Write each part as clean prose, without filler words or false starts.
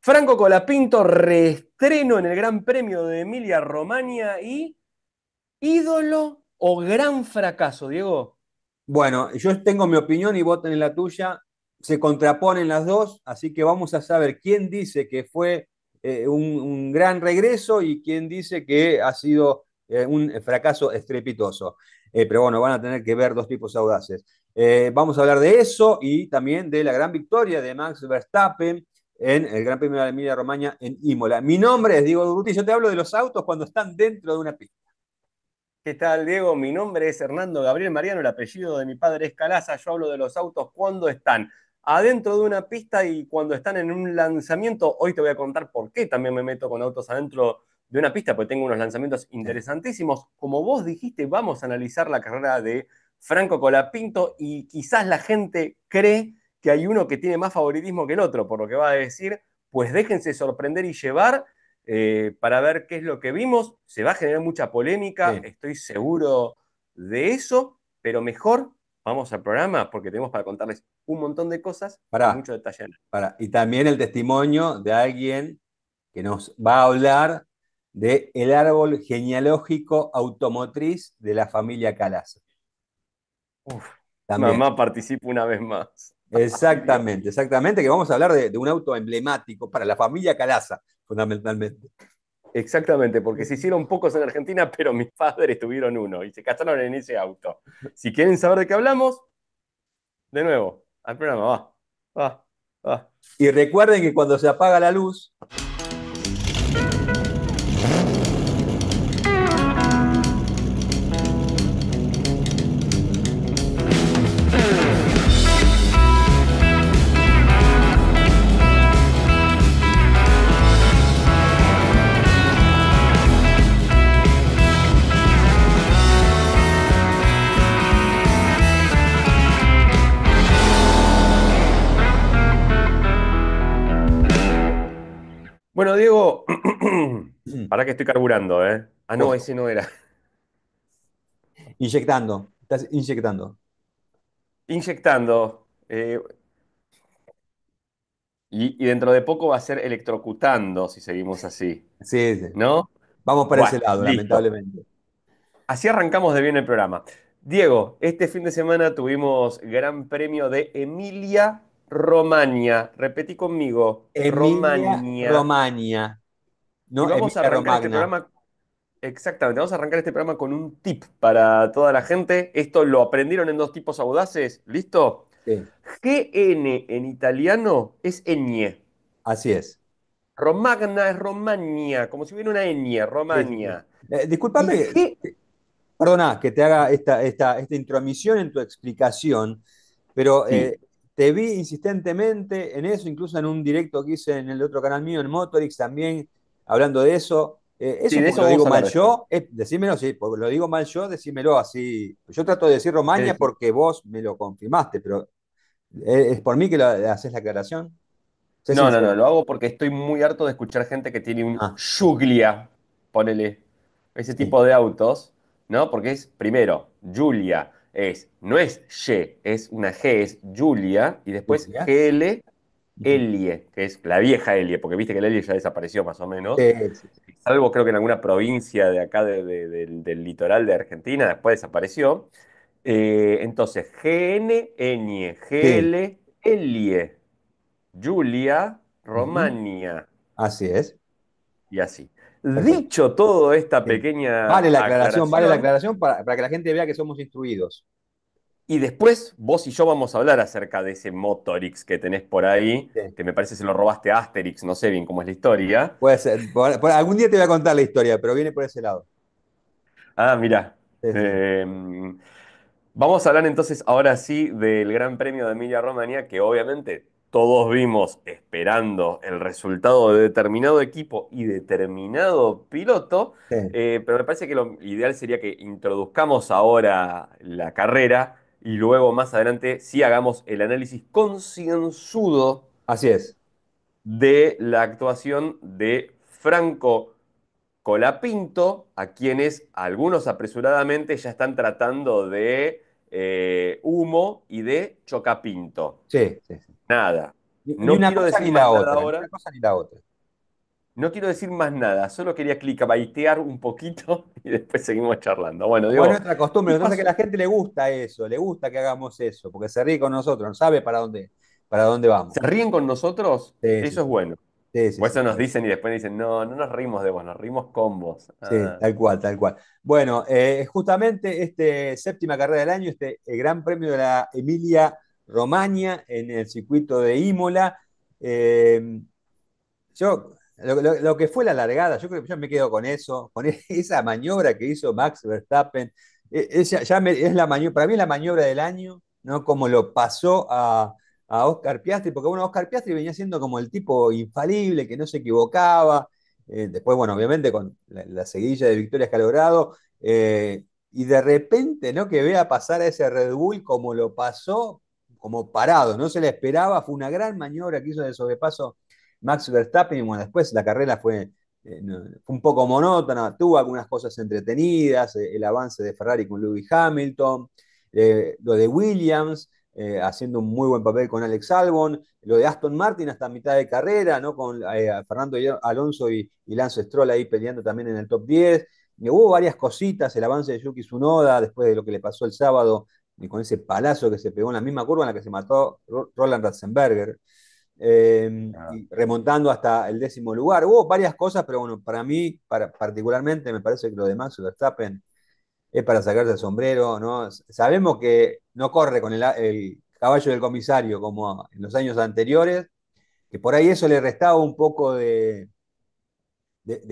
Franco Colapinto, reestreno en el Gran Premio de Emilia-Romagna y ídolo o gran fracaso, Diego. Bueno, yo tengo mi opinión y vos tenés la tuya. Se contraponen las dos, así que vamos a saber quién dice que fue un gran regreso y quién dice que ha sido un fracaso estrepitoso. Pero bueno, van a tener que ver dos tipos audaces. Vamos a hablar de eso y también de la gran victoria de Max Verstappen en el Gran Premio de Emilia-Romagna en Imola. Mi nombre es Diego Durruti, yo te hablo de los autos cuando están dentro de una pista. ¿Qué tal, Diego? Mi nombre es Hernando Gabriel Mariano, el apellido de mi padre es Calaza. Yo hablo de los autos cuando están adentro de una pista y cuando están en un lanzamiento. Hoy te voy a contar por qué también me meto con autos adentro de una pista, porque tengo unos lanzamientos interesantísimos. Como vos dijiste, vamos a analizar la carrera de Franco Colapinto y quizás la gente cree que hay uno que tiene más favoritismo que el otro, por lo que va a decir, pues déjense sorprender y llevar para ver qué es lo que vimos. Se va a generar mucha polémica, Sí. estoy seguro de eso, pero mejor vamos al programa porque tenemos para contarles un montón de cosas y Pará, mucho detalle. y también el testimonio de alguien que nos va a hablar de el árbol genealógico automotriz de la familia Calaza. Uf, También. mamá participa una vez más. Ay, Dios. Exactamente, exactamente, que vamos a hablar de un auto emblemático para la familia Calaza, fundamentalmente. Exactamente, porque se hicieron pocos en Argentina, pero mis padres tuvieron uno y se casaron en ese auto. Si quieren saber de qué hablamos, de nuevo, al programa, va, va, va. Y recuerden que cuando se apaga la luz, Bueno, Diego, para que estoy carburando, ¿eh? Ah, no, oh, ese no era. inyectando, estás inyectando. Inyectando. Y dentro de poco va a ser electrocutando si seguimos así, Sí, sí. ¿no? Vamos para ese Bueno, lado, listo. lamentablemente. Así arrancamos de bien el programa. Diego, este fin de semana tuvimos Gran Premio de Emilia Romagna. Repetí conmigo, Emilia Romagna. Romagna, Y no vamos a Emilia arrancar este Romagna. programa, exactamente, vamos a arrancar este programa con un tip para toda la gente. Esto lo aprendieron en dos tipos audaces. ¿Listo? Sí, GN en italiano es ñ. así es. Romagna es Romagna, como si hubiera una ñ, Sí, sí, sí. Romagna. Y Discúlpame, G, perdona que te haga esta intromisión en tu explicación, pero sí, te vi insistentemente en eso, incluso en un directo que hice en el otro canal mío, en Motorix, también hablando de eso. sí, Eso de porque eso lo vamos digo a mal hablar después. yo, decímelo, sí, porque lo digo mal yo, decímelo así. Yo trato de decir Es Romaña decir, porque vos me lo confirmaste, pero es por mí que haces la aclaración. Sé no, no, no, sincero. lo hago porque estoy muy harto de escuchar gente que tiene un Ah, Giulia, ponele, ese sí, tipo de autos, ¿no? Porque es, primero, Giulia, no es Y, es una G, es Giulia, y después Julia. GL, Ujú. Elie, que es la vieja Elie, porque viste que el Elie ya desapareció más o menos. Sí, sí, sí. Salvo creo que en alguna provincia de acá del litoral de Argentina, después desapareció. Entonces, GN, Enie, Sí. GL, Elie, Julia, Ujú. Romania, Así es. y así. Perfecto. Dicho toda esta Sí. Pequeña Vale la aclaración, aclaración para que la gente vea que somos instruidos. y después vos y yo vamos a hablar acerca de ese Motorix que tenés por ahí, Sí. que me parece se lo robaste a Asterix, no sé bien cómo es la historia. Puede ser. Algún día te voy a contar la historia, pero viene por ese lado. Ah, mira. Sí, sí, sí. Vamos a hablar entonces ahora sí del Gran Premio de Emilia-Romagna, que obviamente todos vimos esperando el resultado de determinado equipo y determinado piloto, Sí. pero me parece que lo ideal sería que introduzcamos ahora la carrera y luego más adelante sí hagamos el análisis concienzudo Así es. de la actuación de Franco Colapinto, a quienes algunos apresuradamente ya están tratando de humo y de chocapinto. Sí, sí, sí. Nada. Ni No una quiero cosa decir ni más la nada otra, ni una ahora. cosa ni la otra. No quiero decir más nada. Solo quería clicabaitear un poquito y después seguimos charlando. Bueno, Como es Diego, nuestra ¿qué costumbre, entonces que a pasó? la gente le gusta eso, le gusta que hagamos eso, porque se ríe con nosotros, no sabe para dónde ¿Se vamos. ríen con nosotros? Sí, sí, Eso es sí. bueno. Sí, sí, O sí, eso nos tal dicen y después dicen, no, no nos reímos de vos, nos reímos con vos. sí, Ah, tal cual, tal cual. Bueno, justamente este séptima carrera del año, este Gran Premio de la Emilia Romagna en el circuito de Imola. eh, lo que fue la largada, yo creo que yo me quedo con eso, con esa maniobra que hizo Max Verstappen. Es la maniobra, para mí es la maniobra del año, ¿no? Como lo pasó a Oscar Piastri, porque bueno, Oscar Piastri venía siendo como el tipo infalible, que no se equivocaba. Después, bueno, obviamente con la seguidilla de victorias que ha logrado. Y de repente, ¿no? Que vea pasar a ese Red Bull como lo pasó, como parado, no se le esperaba, fue una gran maniobra que hizo de sobrepaso Max Verstappen, y bueno, después la carrera fue un poco monótona, tuvo algunas cosas entretenidas, el avance de Ferrari con Lewis Hamilton, lo de Williams, haciendo un muy buen papel con Alex Albon, lo de Aston Martin hasta mitad de carrera, ¿no? Con Fernando Alonso y Lance Stroll ahí peleando también en el top 10. Y hubo varias cositas, el avance de Yuki Tsunoda después de lo que le pasó el sábado, y con ese palazo que se pegó en la misma curva en la que se mató Roland Ratzenberger, ah. y remontando hasta el 10.º lugar. Hubo varias cosas, pero bueno, para mí, particularmente, me parece que lo de Max Verstappen es para sacarse el sombrero, ¿no? Sabemos que no corre con el caballo del comisario como en los años anteriores, que por ahí eso le restaba un poco de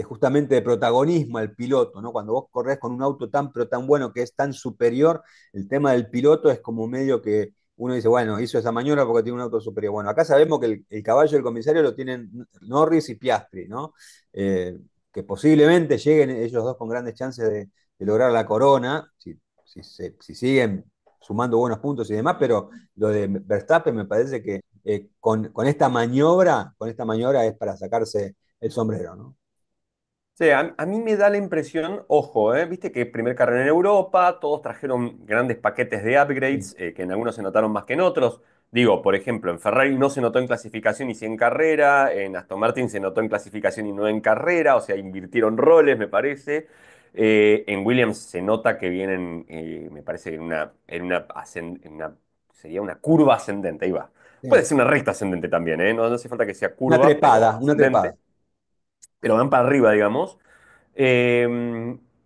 justamente de protagonismo al piloto, ¿no? Cuando vos corres con un auto tan, pero tan bueno, que es tan superior, el tema del piloto es como medio que uno dice, bueno, hizo esa maniobra porque tiene un auto superior. Bueno, acá sabemos que el caballo del comisario lo tienen Norris y Piastri, ¿no? Eh, que posiblemente lleguen ellos dos con grandes chances de lograr la corona, si siguen sumando buenos puntos y demás, pero lo de Verstappen me parece que con esta maniobra es para sacarse el sombrero, ¿no? Sí, a mí me da la impresión, ojo, viste que primer carrera en Europa, todos trajeron grandes paquetes de Sí, upgrades, que en algunos se notaron más que en otros. Digo, por ejemplo, en Ferrari no se notó en clasificación y sí en carrera, en Aston Martin se notó en clasificación y no en carrera, o sea, invirtieron roles, me parece. En Williams se nota que vienen, me parece, sería una curva ascendente, ahí va. Puede sí. ser una recta ascendente también, ¿eh? No, no hace falta que sea Una curva, pero trepada, una trepada. ascendente, pero van para arriba, digamos.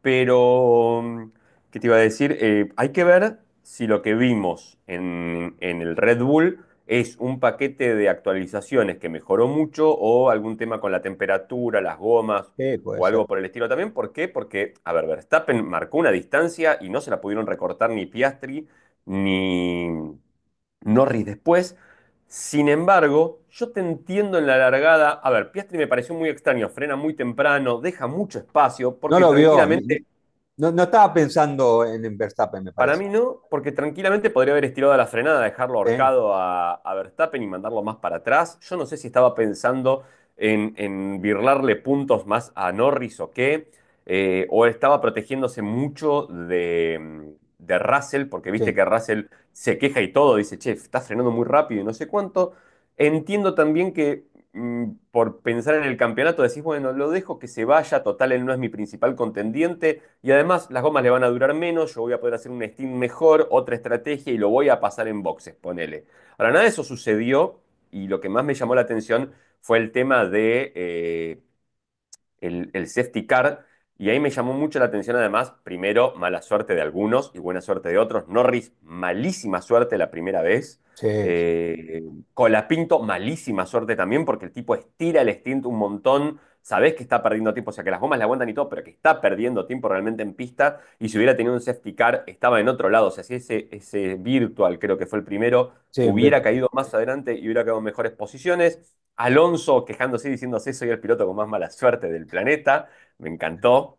Pero, ¿qué te iba a decir? Hay que ver si lo que vimos en el Red Bull es un paquete de actualizaciones que mejoró mucho o algún tema con la temperatura, las gomas Sí, puede o algo ser. por el estilo también. ¿Por qué? Porque, a ver, Verstappen marcó una distancia y no se la pudieron recortar ni Piastri ni Norris después. Sin embargo, yo te entiendo en la largada. A ver, Piastri me pareció muy extraño, frena muy temprano, deja mucho espacio, No porque lo vio. tranquilamente, No estaba pensando en Verstappen, me para parece. mí no, porque tranquilamente podría haber estirado la frenada, dejarlo Sí, ahorcado a Verstappen y mandarlo más para atrás. Yo no sé si estaba pensando en birlarle puntos más a Norris o qué, o estaba protegiéndose mucho de Russell, porque viste sí, que Russell se queja y todo, dice, che, está frenando muy rápido y no sé cuánto. Entiendo también que por pensar en el campeonato decís, bueno, lo dejo que se vaya, total, él no es mi principal contendiente. Y además las gomas le van a durar menos, yo voy a poder hacer un stint mejor, otra estrategia y lo voy a pasar en boxes, ponele. Ahora, nada de eso sucedió y lo que más me llamó la atención fue el tema de el safety car. Y ahí me llamó mucho la atención además, primero, mala suerte de algunos y buena suerte de otros. Norris, malísima suerte la primera vez. sí, sí, Colapinto, malísima suerte también porque el tipo estira el stint un montón. Sabés que está perdiendo tiempo, o sea que las gomas le aguantan y todo, pero que está perdiendo tiempo realmente en pista. Y si hubiera tenido un safety car, estaba en otro lado. O sea, si ese virtual, creo que fue el primero, sí, hubiera caído más adelante y hubiera quedado en mejores posiciones. Alonso quejándose y diciéndose, soy el piloto con más mala suerte del planeta. Me encantó.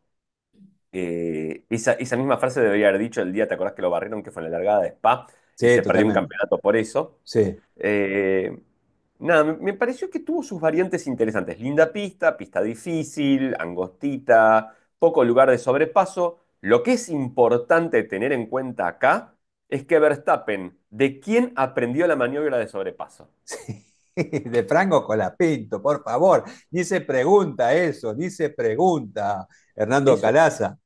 Esa misma frase debería haber dicho el día, ¿te acordás que lo barrieron, que fue en la largada de Spa y sí, se perdió un totalmente. campeonato por eso? Sí, Eh, Nada, me pareció que tuvo sus variantes interesantes. Linda pista, pista difícil, angostita, poco lugar de sobrepaso. Lo que es importante tener en cuenta acá es que Verstappen, ¿de quién aprendió la maniobra de sobrepaso? sí. De Franco Colapinto, por favor. Ni se pregunta eso, ni se pregunta, Hernando Eso, Calaza.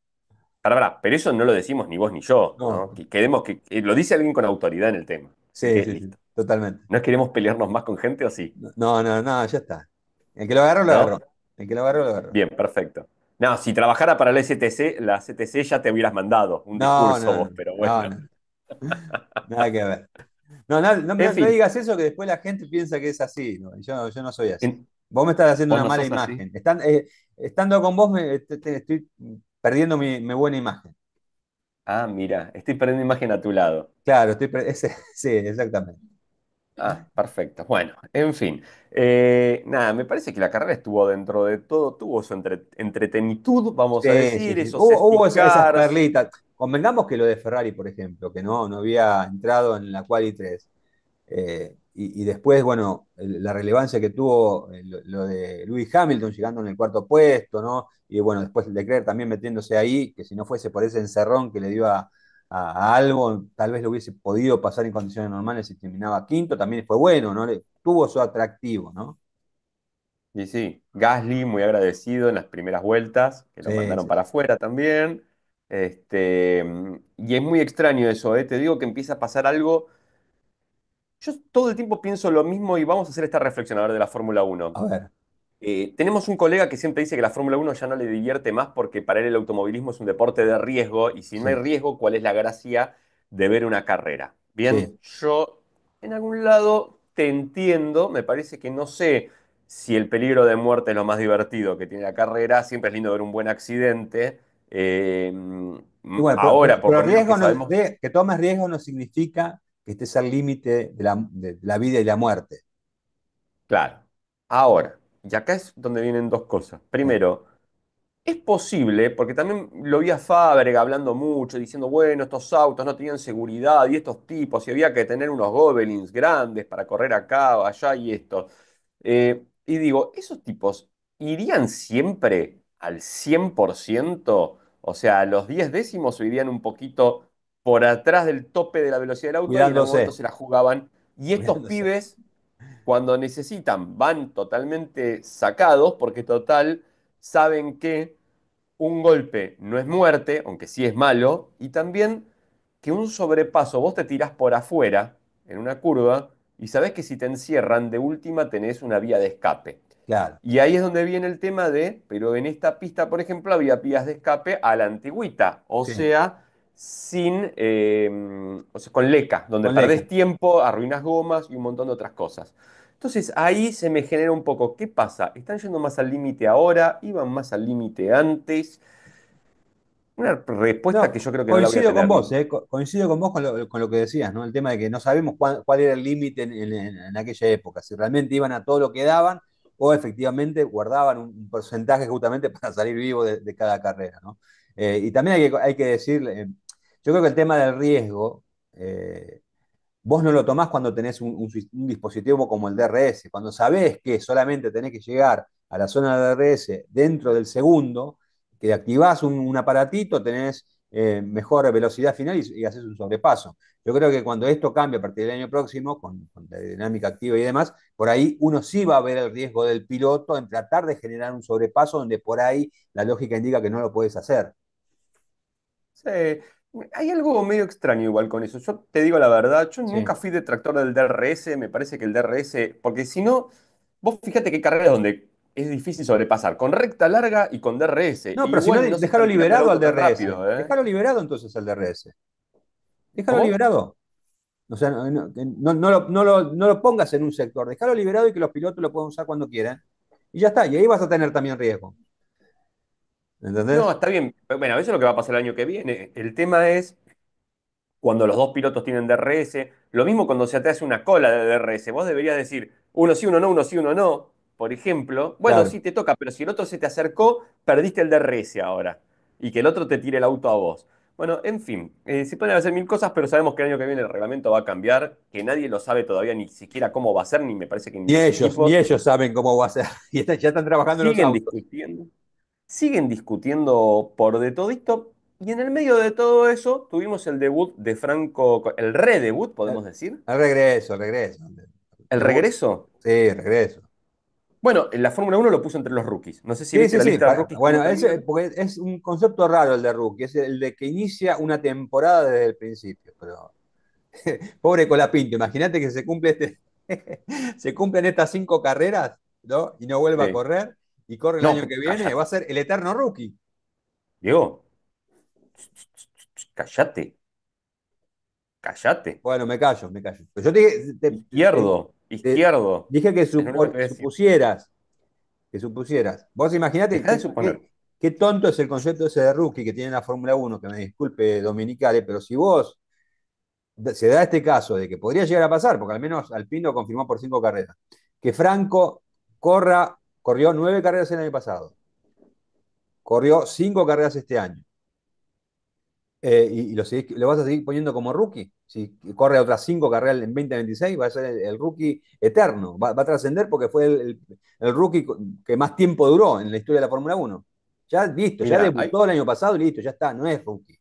pero eso no lo decimos ni vos ni yo, No, ¿no? Que queremos que lo dice alguien con autoridad en el tema. Así sí, que sí, sí, listo. totalmente. ¿No queremos pelearnos más con gente o sí? No, no, no, ya está. El que lo agarró, lo agarró. ¿No? El que lo agarró, lo agarró. Bien, perfecto. No, si trabajara para la CTC ya te hubieras mandado un No, discurso no, vos, no, pero no, bueno. no, nada que ver. No, no, no, En no fin, digas eso que después la gente piensa que es así. ¿No? Yo no soy así. en- Vos me estás haciendo vos una no mala sos así. imagen. Estando con vos estoy perdiendo mi buena imagen. Ah, mira, estoy perdiendo imagen a tu lado. Claro, sí, exactamente. Ah, perfecto. Bueno, en fin. Nada, me parece que la carrera estuvo dentro de todo, tuvo su entretenitud, vamos a Sí, sí, decir, sí. esos Hubo safety esas cars. perlitas. Convengamos que lo de Ferrari, por ejemplo, que no había entrado en la quali 3. Y después, bueno, la relevancia que tuvo lo de Lewis Hamilton llegando en el cuarto puesto, ¿no? Y bueno, después Leclerc también metiéndose ahí, que si no fuese por ese encerrón que le dio a Albon, tal vez lo hubiese podido pasar en condiciones normales y terminaba quinto, también fue bueno, ¿no? Tuvo su atractivo, ¿no? Y sí, Gasly muy agradecido en las primeras vueltas, que lo Sí, mandaron sí, para sí. afuera también. Y es muy extraño eso, ¿eh? Te digo que empieza a pasar algo. Yo todo el tiempo pienso lo mismo y vamos a hacer esta reflexión ahora de la Fórmula Uno. A ver, Tenemos un colega que siempre dice que la Fórmula Uno ya no le divierte más porque para él el automovilismo es un deporte de riesgo y si no hay sí, riesgo, ¿cuál es la gracia de ver una carrera? Bien, sí. yo en algún lado te entiendo, me parece que no sé si el peligro de muerte es lo más divertido que tiene la carrera, siempre es lindo ver un buen accidente. Eh, Y bueno, Ahora, por pero lo menos que riesgo no, sabemos, que tomes riesgo no significa que estés al límite de la vida y la muerte. claro, ahora, y acá es donde vienen dos cosas. Sí, Primero, es posible, porque también lo vi a Fábrega hablando mucho, diciendo, bueno, estos autos no tenían seguridad y estos tipos, y había que tener unos gobelins grandes para correr acá o allá y esto. Y digo, ¿esos tipos irían siempre al 100%? O sea, a los 10 décimos o irían un poquito por atrás del tope de la velocidad del auto y en algún momento cuidándose, se la jugaban. Y estos cuidándose. pibes, cuando necesitan, van totalmente sacados porque total, saben que un golpe no es muerte, aunque sí es malo, y también que un sobrepaso, vos te tirás por afuera en una curva y sabés que si te encierran, de última tenés una vía de escape. Claro, Y ahí es donde viene el tema de, pero en esta pista, por ejemplo, había vías de escape a la antigüita, o sí, sea, o sea, con leca, donde con Leca. perdés tiempo, arruinás gomas y un montón de otras cosas. Entonces ahí se me genera un poco, ¿qué pasa? ¿Están yendo más al límite ahora? ¿Iban más al límite antes? Una respuesta No, que yo creo que no la voy a coincido con tener vos, nunca. coincido con vos con lo que decías, ¿no? El tema de que no sabemos cuál era el límite en aquella época, si realmente iban a todo lo que daban o efectivamente guardaban un porcentaje justamente para salir vivo de cada carrera, ¿no? Y también hay que decir, yo creo que el tema del riesgo, vos no lo tomás cuando tenés un dispositivo como el DRS, cuando sabés que solamente tenés que llegar a la zona de DRS dentro del segundo, que activás un aparatito, tenés mejor velocidad final y haces un sobrepaso. Yo creo que cuando esto cambie a partir del año próximo, con la dinámica activa y demás, por ahí uno sí va a ver el riesgo del piloto en tratar de generar un sobrepaso donde por ahí la lógica indica que no lo puedes hacer. Sí, hay algo medio extraño igual con eso. Yo te digo la verdad, yo Sí. nunca fui detractor del DRS, me parece que el DRS, porque si no, vos fíjate que hay carreras donde es difícil sobrepasar, con recta larga y con DRS, No, y pero si no, igual no se déjalo están tirando el liberado al auto tan DRS. rápido, ¿eh? Déjalo liberado entonces al DRS. Déjalo ¿Cómo? liberado. O sea, no lo pongas en un sector, déjalo liberado y que los pilotos lo puedan usar cuando quieran. Y ya está, y ahí vas a tener también riesgo. No, ¿Entendés? está bien. Bueno, eso es lo que va a pasar el año que viene. El tema es cuando los dos pilotos tienen DRS. Lo mismo cuando se te hace una cola de DRS. Vos deberías decir uno sí, uno no, uno sí, uno no. Por ejemplo, bueno, Claro. sí te toca, pero si el otro se te acercó, perdiste el DRS ahora. Y que el otro te tire el auto a vos. Bueno, en fin, se pueden hacer mil cosas, pero sabemos que el año que viene el reglamento va a cambiar, que nadie lo sabe todavía ni siquiera cómo va a ser, ni me parece que ni los Ni equipos. ellos saben cómo va a ser. Y ya están trabajando en los Siguen autos. discutiendo. Siguen discutiendo por de todito. Y en el medio de todo eso tuvimos el debut de Franco, el redebut, El, podemos decir, el regreso, el regreso. ¿El Pero bueno, regreso? sí, regreso. Bueno, en la Fórmula Uno lo puso entre los rookies. No sé si Sí, viste sí, la sí. lista de rookies, cómo Bueno, terminan. porque es un concepto raro el de rookie, es el de que inicia una temporada desde el principio. Pero pobre Colapinto, imagínate que se cumple se cumplen estas 5 carreras, ¿no? Y no vuelva a Sí. correr y corre el No, año que viene, va a cállate. ser el eterno rookie. Diego, cállate, cállate. Bueno, me callo, me callo. Pero yo te, dije Izquierdo, te izquierdo. dije que Es lo único que te voy a decir. supusieras. Vos imaginate Deja de suponer. qué tonto es el concepto ese de rookie que tiene la Fórmula Uno, que me disculpe Dominicale, pero si vos se da este caso de que podría llegar a pasar, porque al menos Alpine lo confirmó por 5 carreras, que Franco corrió 9 carreras el año pasado, corrió 5 carreras este año, y lo vas a seguir poniendo como rookie. Si corre otras 5 carreras en 2026, va a ser el rookie eterno, va a trascender porque fue el rookie que más tiempo duró en la historia de la Fórmula Uno. Ya listo, ya Mira, debutó el año pasado y listo, ya está, no es rookie.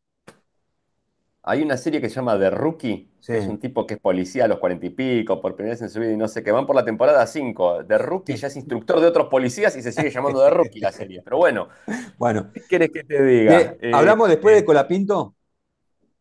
hay una serie que se llama The Rookie, Sí. que es un tipo que es policía a los 40 y pico, por primera vez en su vida y no sé qué, van por la temporada 5. The Rookie ya es instructor de otros policías y se sigue llamando The Rookie la serie. Pero bueno, Bueno, ¿qué querés que te diga? hablamos después de Colapinto.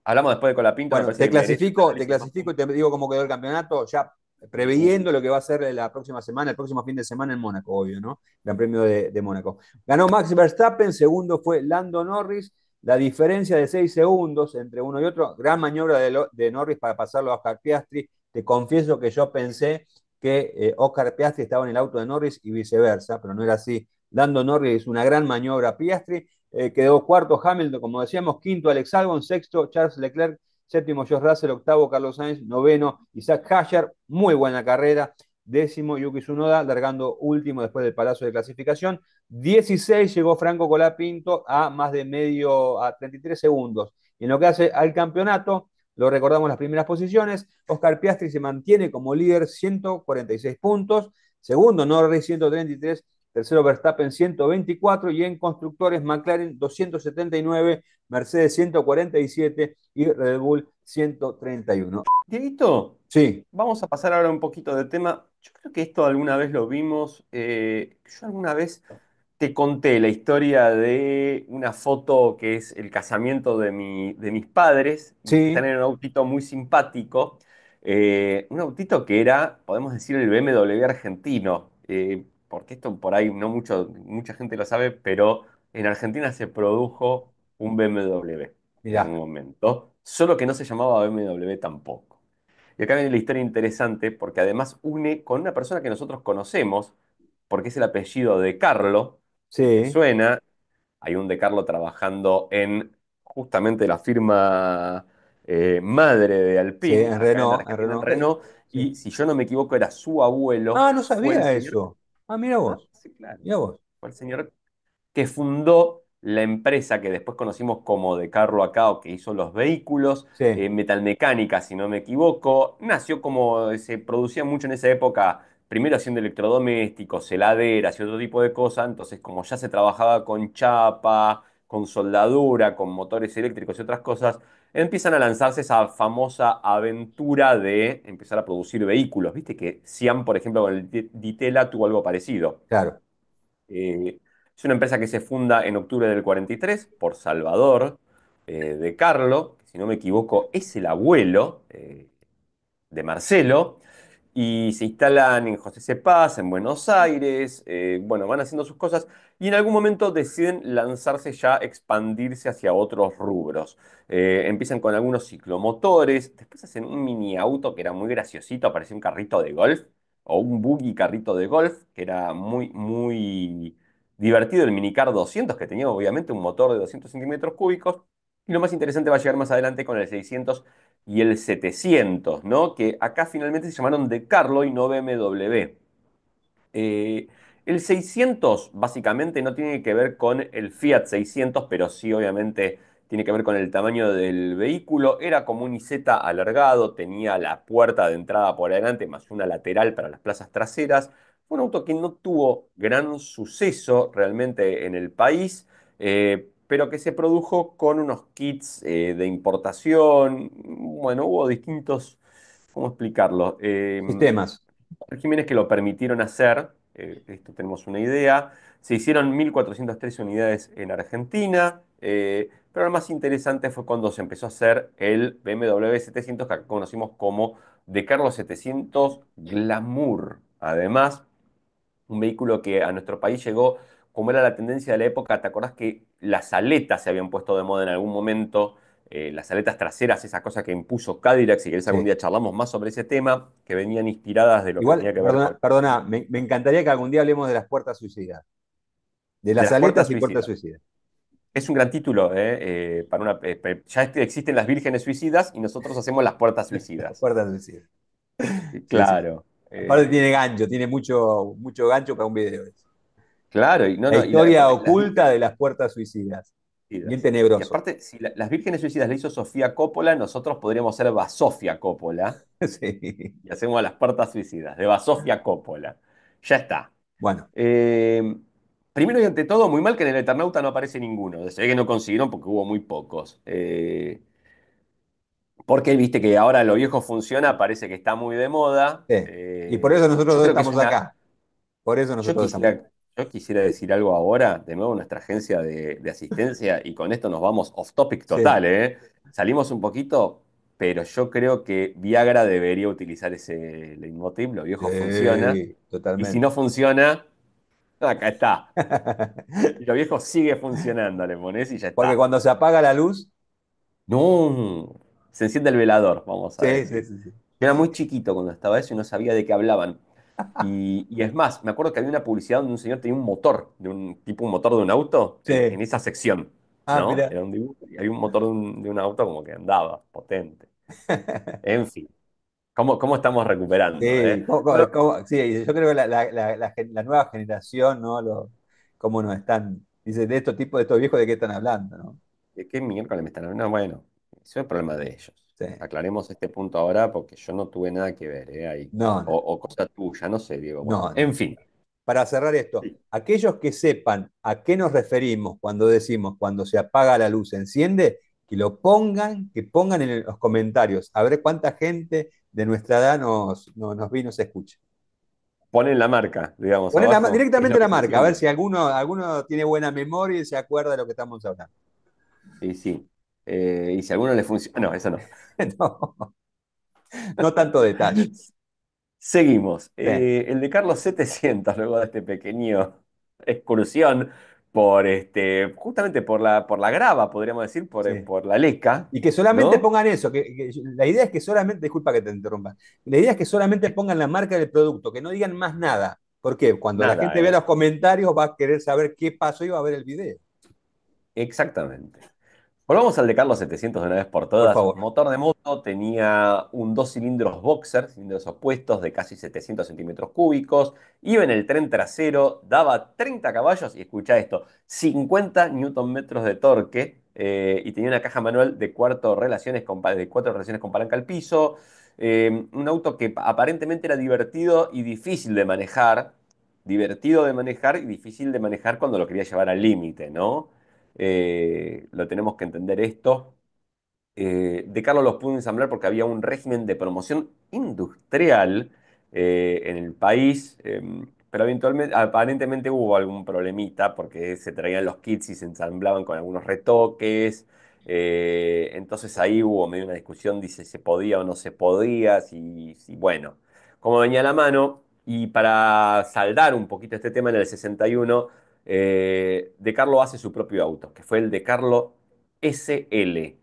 Hablamos después de Colapinto, me Bueno, parece que merece un te análisis más clasifico y te puntual. digo cómo quedó el campeonato, ya previendo lo que va a ser la próxima semana, el próximo fin de semana en Mónaco, obvio, ¿no? Gran Premio de Mónaco. Ganó Max Verstappen, segundo fue Lando Norris, la diferencia de 6 segundos entre uno y otro, gran maniobra de Norris para pasarlo a Oscar Piastri. Te confieso que yo pensé que Oscar Piastri estaba en el auto de Norris y viceversa, pero no era así. Lando Norris hizo una gran maniobra a Piastri, quedó cuarto Hamilton, como decíamos, quinto Alex Albon, sexto Charles Leclerc, séptimo George Russell, octavo Carlos Sainz, noveno Isaac Hasher, muy buena carrera, décimo Yuki Tsunoda, largando último después del palazo de clasificación, 16 llegó Franco Colapinto a más de medio, a 33 segundos. Y en lo que hace al campeonato, lo recordamos las primeras posiciones, Oscar Piastri se mantiene como líder 146 puntos, segundo Norris 133, tercero Verstappen 124 y en constructores McLaren 279, Mercedes 147 y Red Bull 131. Dieguito, Sí, vamos a pasar ahora un poquito de tema. Yo creo que esto alguna vez lo vimos. Yo alguna vez te conté la historia de una foto que es el casamiento de mis padres, que están sí, en un autito muy simpático. Un autito que era, podemos decir, el BMW argentino. Porque esto por ahí no mucha gente lo sabe, pero en Argentina se produjo un BMW en un mirá, momento, solo que no se llamaba BMW tampoco. Y acá viene la historia interesante porque además une con una persona que nosotros conocemos, porque es el apellido de Carlo, si te sí, suena, hay un de Carlo trabajando en justamente la firma madre de sí, Alpine, acá en En Argentina, en Renault, Renault, sí. y si yo no me equivoco era su abuelo, Ah, no fue el sabía señor... eso. Ah, mira Ah, vos, sí, claro. mira vos. Fue el señor que fundó la empresa que después conocimos como De Carlo acá, o que hizo los vehículos, Sí, Metalmecánica, si no me equivoco. Nació como se producía mucho en esa época, primero haciendo electrodomésticos, heladeras y otro tipo de cosas. Entonces, como ya se trabajaba con chapa, con soldadura, con motores eléctricos y otras cosas, empiezan a lanzarse esa famosa aventura de empezar a producir vehículos. Viste que Siam, por ejemplo, con el Ditela tuvo algo parecido. claro. Es una empresa que se funda en octubre del 43 por Salvador de Carlo, que si no me equivoco es el abuelo de Marcelo, y se instalan en José Cepaz, en Buenos Aires, bueno, van haciendo sus cosas y en algún momento deciden lanzarse ya, expandirse hacia otros rubros. Empiezan con algunos ciclomotores, después hacen un mini auto que era muy graciosito, parecía un carrito de golf, o un buggy carrito de golf, que era muy, muy divertido, el minicar 200, que tenía obviamente un motor de 200 centímetros cúbicos. Y lo más interesante va a llegar más adelante con el 600 y el 700, ¿no? Que acá finalmente se llamaron De Carlo y no BMW. Eh, el 600 básicamente no tiene que ver con el Fiat 600, pero sí obviamente tiene que ver con el tamaño del vehículo. Era como un Isetta alargado, tenía la puerta de entrada por adelante más una lateral para las plazas traseras. Fue un auto que no tuvo gran suceso realmente en el país, pero que se produjo con unos kits de importación. Bueno, hubo distintos, ¿cómo explicarlo? Sistemas. regímenes que lo permitieron hacer, esto tenemos una idea. Se hicieron 1.403 unidades en Argentina, pero lo más interesante fue cuando se empezó a hacer el BMW 700, que acá conocimos como De Carlos 700 Glamour. Además, un vehículo que a nuestro país llegó, como era la tendencia de la época, ¿te acordás que las aletas se habían puesto de moda en algún momento? Las aletas traseras, esa cosa que impuso Cadillac, si querés algún Sí. día charlamos más sobre ese tema, que venían inspiradas de lo que Igual, tenía que ver perdona, con perdona, me encantaría que algún día hablemos de las puertas suicidas, de de las las puertas aletas y puertas suicidas. suicidas. Es un gran título, para una, ya existen las vírgenes suicidas y nosotros hacemos las puertas Las suicidas. puertas suicidas. Sí, sí. Claro, Aparte tiene gancho, tiene mucho, mucho gancho para un video. claro, y no, La no, y historia aparte las oculta vírgenes de las puertas suicidas. Bien suicidas. Y tenebroso. aparte, si las vírgenes suicidas le hizo Sofía Coppola, nosotros podríamos ser Basofia Coppola Sí. y hacemos las puertas suicidas de Basofia Coppola. Ya está. Bueno, Eh, Primero y ante todo, muy mal que en el Eternauta no aparece ninguno. Se ve que no consiguieron porque hubo muy pocos. Porque viste que ahora lo viejo funciona, parece que está muy de moda. sí. Y por eso nosotros Yo dos creo que es estamos una. acá. Por eso Yo nosotros estamos acá. quisiera, yo quisiera decir algo ahora, de nuevo, nuestra agencia de asistencia, y con esto nos vamos off topic Sí, total, ¿eh? Salimos un poquito, pero yo creo que Viagra debería utilizar ese leitmotiv, lo viejo funciona, sí, y si totalmente. no funciona, acá está. Y lo viejo sigue funcionando, le pones y ya Porque está. cuando se apaga la luz, No, se enciende el velador, vamos a sí, sí, decir. sí, sí. Yo era muy chiquito cuando estaba eso y no sabía de qué hablaban. Y es más, me acuerdo que había una publicidad donde un señor tenía un motor, un motor de un auto, en Sí. esa sección, Ah, ¿no? mira. Era un dibujo y había un motor de un auto como que andaba, potente. En fin, ¿cómo estamos recuperando, Sí, Bueno, sí, yo creo que la nueva generación, ¿no? Cómo nos están, dice, de estos tipos, de estos viejos, ¿de qué están hablando, no? ¿de qué miércoles me están hablando? Bueno, eso es el problema de ellos. Sí. Aclaremos este punto ahora porque yo no tuve nada que ver, ahí. No, no, O cosa tuya, no sé, Diego. Bueno, no, no. en fin. Para cerrar esto, Sí. aquellos que sepan a qué nos referimos cuando decimos cuando se apaga la luz, se enciende, que pongan en los comentarios, a ver cuánta gente de nuestra edad nos vi y nos escucha. Ponen la marca, digamos, Ponen abajo. ¿Qué es directamente lo la que se marca, a ver siente? si alguno tiene buena memoria y se acuerda de lo que estamos hablando. Y sí. Y si a alguno le funciona. No, eso no. No, no tanto detalle. Seguimos. Sí, El de Carlos 700, luego de este pequeño excursión por justamente por la grava, podríamos decir, por, sí. por la leca, Y que solamente ¿no? pongan eso, la idea es que solamente, disculpa que te interrumpa, la idea es que solamente pongan la marca del producto, que no digan más nada. Porque cuando la Nada, gente vea ¿eh? los comentarios va a querer saber qué pasó y va a ver el video. Exactamente. Volvamos al de Carlos 700 de una vez por Por todas. favor. Motor de moto, tenía un dos cilindros boxer, cilindros opuestos de casi 700 centímetros cúbicos. Iba en el tren trasero, daba 30 caballos y escucha esto, 50 newton metros de torque, y tenía una caja manual de cuatro relaciones con palanca al piso. Un auto que aparentemente era divertido de manejar y difícil de manejar cuando lo quería llevar al límite, ¿no? Lo tenemos que entender esto. De Carlos los pudo ensamblar porque había un régimen de promoción industrial, en el país, pero eventualmente, aparentemente hubo algún problemita porque se traían los kits y se ensamblaban con algunos retoques. Entonces ahí hubo medio una discusión, dice se podía o no se podía, bueno, como venía a la mano. Y para saldar un poquito este tema, en el 61, De Carlo hace su propio auto, que fue el De Carlo SL,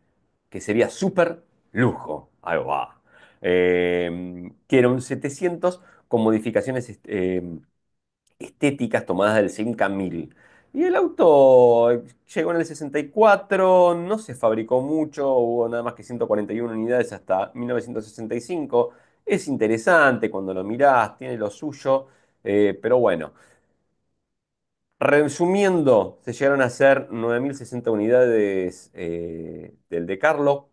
que sería súper lujo. Ahí va. Que era un 700 con modificaciones estéticas tomadas del Simca 1000. Y el auto llegó en el 64, no se fabricó mucho, hubo nada más que 141 unidades hasta 1965. Es interesante cuando lo mirás, tiene lo suyo, pero bueno. Resumiendo, se llegaron a hacer 9.060 unidades, del De Carlo,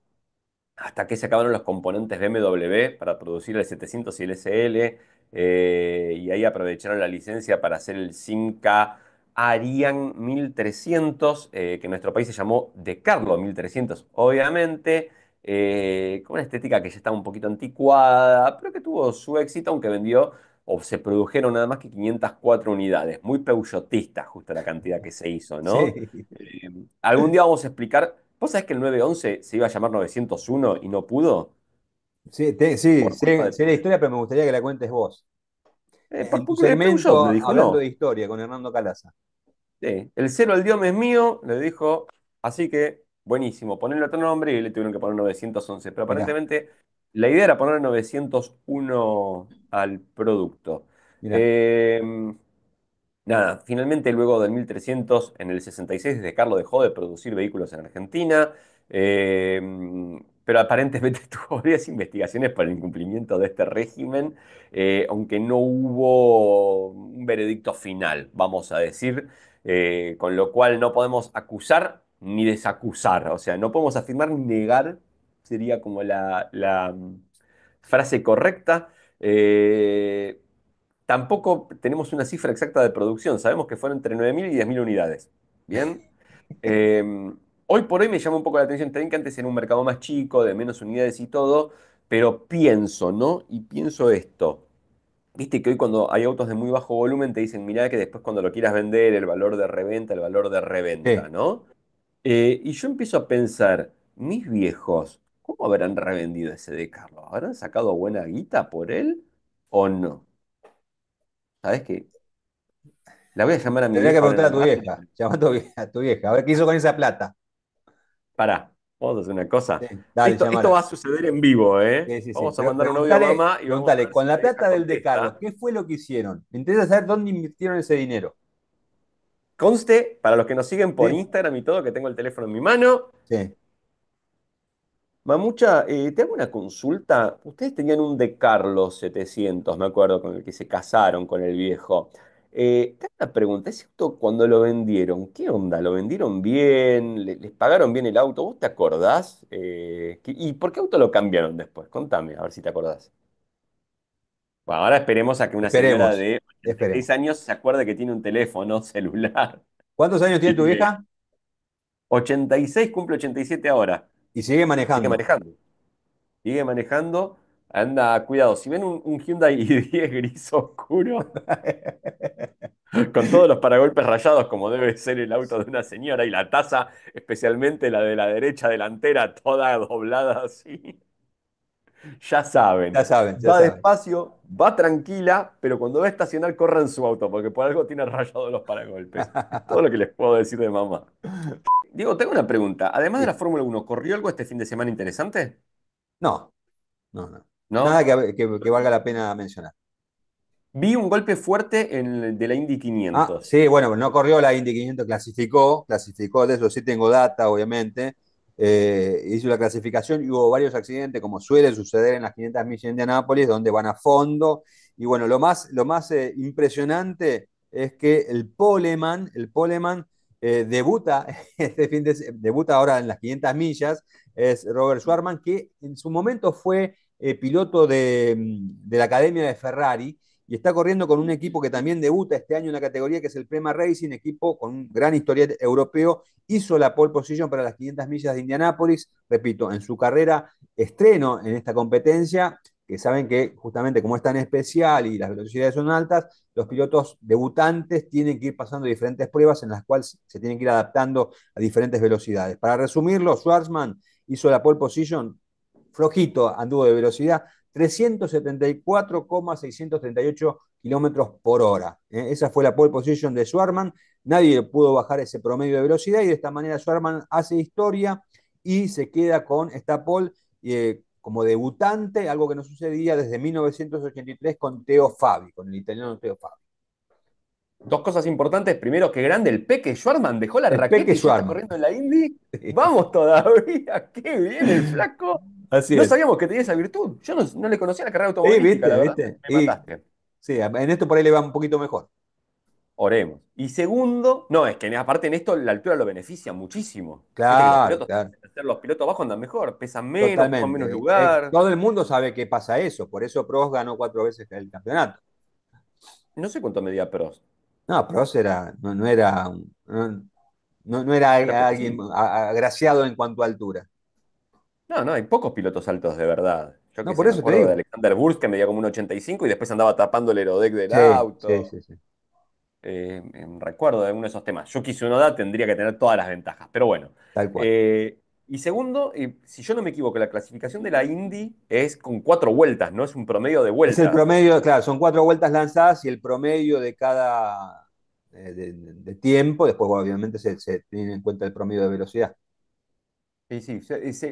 hasta que se acabaron los componentes BMW para producir el 700 y el SL, y ahí aprovecharon la licencia para hacer el Simca Ariane 1300, que en nuestro país se llamó De Carlo 1300, obviamente, con una estética que ya estaba un poquito anticuada, pero que tuvo su éxito, aunque vendió o se produjeron nada más que 504 unidades. Muy peugeotista justo la cantidad que se hizo, ¿no? Sí, Eh, Algún día vamos a explicar. ¿Vos sabés que el 911 se iba a llamar 901 y no pudo? sí, sí, Por culpa de sé la Peugeot. historia, pero me gustaría que la cuentes vos. En tu Porque Peugeot le segmento dijo hablando de no. historia con Hernando Calaza. Sí, el cero al diome es mío, le dijo. Así que, buenísimo, ponerle otro nombre y le tuvieron que poner 911. Pero Mirá, aparentemente la idea era poner 901 al producto. mirá. Eh, Nada, finalmente luego del 1300, en el 66, desde Carlo dejó de producir vehículos en Argentina, eh, pero aparentemente tuvo varias investigaciones por el incumplimiento de este régimen, aunque no hubo un veredicto final, vamos a decir, con lo cual no podemos acusar ni desacusar, o sea, no podemos afirmar ni negar, sería como la frase correcta. Eh, Tampoco tenemos una cifra exacta de producción. Sabemos que fueron entre 9.000 y 10.000 unidades. Bien. Eh, Hoy por hoy me llama un poco la atención también que antes era un mercado más chico, de menos unidades y todo, pero pienso, ¿no? Y pienso esto. Viste que hoy cuando hay autos de muy bajo volumen te dicen, mirá que después cuando lo quieras vender, el valor de reventa, el valor de reventa, Sí. ¿no? Y yo empiezo a pensar, mis viejos, ¿cómo habrán revendido ese de Carlos? ¿Habrán sacado buena guita por él o no? ¿Sabes qué? La voy a llamar a mi Tendría que vieja ahora en preguntar a un tu rato. vieja. Llama a tu vieja, a ver qué hizo con esa plata. Pará, vamos a hacer una cosa. Sí, dale, Esto llamala. va a suceder en vivo, ¿eh? Sí, sí, sí. Vamos a mandar un audio a mamá y vamos a Preguntale, ver si con mi la vieja plata del De Carlos, contesta. ¿qué fue lo que hicieron? Me interesa saber dónde invirtieron ese dinero. Conste, para los que nos siguen por Sí, Instagram y todo, que tengo el teléfono en mi mano. sí. Mamucha, te hago una consulta. Ustedes tenían un De Carlos 700, me acuerdo, con el que se casaron con el viejo. Te hago una pregunta, ese auto cuando lo vendieron, ¿qué onda? ¿Lo vendieron bien? ¿Les pagaron bien el auto? ¿Vos te acordás? ¿Y por qué auto lo cambiaron después? Contame, a ver si te acordás. Bueno, ahora esperemos a que una señora Esperemos, de 86 esperemos. años se acuerde que tiene un teléfono celular. ¿Cuántos años tiene tu Y, vieja? 86 cumple 87 ahora. Y sigue Sigue manejando. manejando. Sigue manejando. Anda, cuidado. Si ven un Hyundai i10 gris oscuro, con todos los paragolpes rayados, como debe ser el auto de una señora, y la taza, especialmente la de la derecha delantera, toda doblada así, ya saben. Ya saben, ya Va saben. despacio, va tranquila, pero cuando va a estacionar, corran su auto, porque por algo tiene rayados los paragolpes. Es todo lo que les puedo decir de mamá. Diego, tengo una pregunta. Además de la Sí. Fórmula 1, ¿corrió algo este fin de semana interesante? No, no, no. Nada ¿No? que valga la pena mencionar. Vi un golpe fuerte de la Indy Ah, 500. sí, bueno, no corrió la Indy 500, clasificó, de eso sí tengo data, obviamente. Hizo la clasificación y hubo varios accidentes, como suele suceder en las 500 millas de Indianápolis, donde van a fondo. Y bueno, lo más impresionante es que el Poleman debuta, debuta ahora en las 500 millas, es Robert Schwartzman, que en su momento fue piloto de la Academia de Ferrari y está corriendo con un equipo que también debuta este año en la categoría, que es el Prema Racing, equipo con un gran historial europeo. Hizo la pole position para las 500 millas de Indianápolis, repito, en su carrera estreno en esta competencia, que saben que justamente como es tan especial y las velocidades son altas, los pilotos debutantes tienen que ir pasando diferentes pruebas en las cuales se tienen que ir adaptando a diferentes velocidades. Para resumirlo, Schwarzman hizo la pole position flojito, anduvo de velocidad, 374,638 kilómetros por hora. Esa fue la pole position de Schwarman. Nadie pudo bajar ese promedio de velocidad y de esta manera Schwarman hace historia y se queda con esta pole como debutante, algo que no sucedía desde 1983 con Teo Fabi, con el italiano Teo Fabi. Dos cosas importantes. Primero, que grande el Peque Schwarman dejó la El Peque raqueta y ya está Schwarman. corriendo en la Indy. Vamos todavía. Qué bien el flaco. Así No es. sabíamos que tenía esa virtud. Yo no le conocía la carrera Sí, automovilística, viste, la verdad. viste. Me Y mataste. sí, en esto por ahí le va un poquito mejor. Oremos. Y segundo, no, es que aparte en esto la altura lo beneficia muchísimo. Viste que los Claro, pilotos claro. tienden a ser los pilotos bajos andan mejor, pesan menos, ocupan menos Totalmente. lugar. Todo el mundo sabe que pasa eso, por eso Prost ganó 4 veces el campeonato. No sé cuánto medía Prost. No, Prost no era, no era Creo que alguien sí. agraciado en cuanto a altura. No, no, hay pocos pilotos altos de verdad. Yo No, qué por sé, me eso te acuerdo de digo. Alexander Wurz que medía como un 85 y después andaba tapando el aerodeck del Sí, sí, auto. sí, sí, Recuerdo de alguno de esos temas. Yuki Tsunoda tendría que tener todas las ventajas, pero bueno. tal cual. Eh, y segundo, si yo no me equivoco, la clasificación de la Indy es con 4 vueltas, ¿no? Es un promedio de Es el vueltas. promedio, claro, son 4 vueltas lanzadas y el promedio de cada de tiempo, después bueno, obviamente se tiene en cuenta el promedio de velocidad. Sí, sí,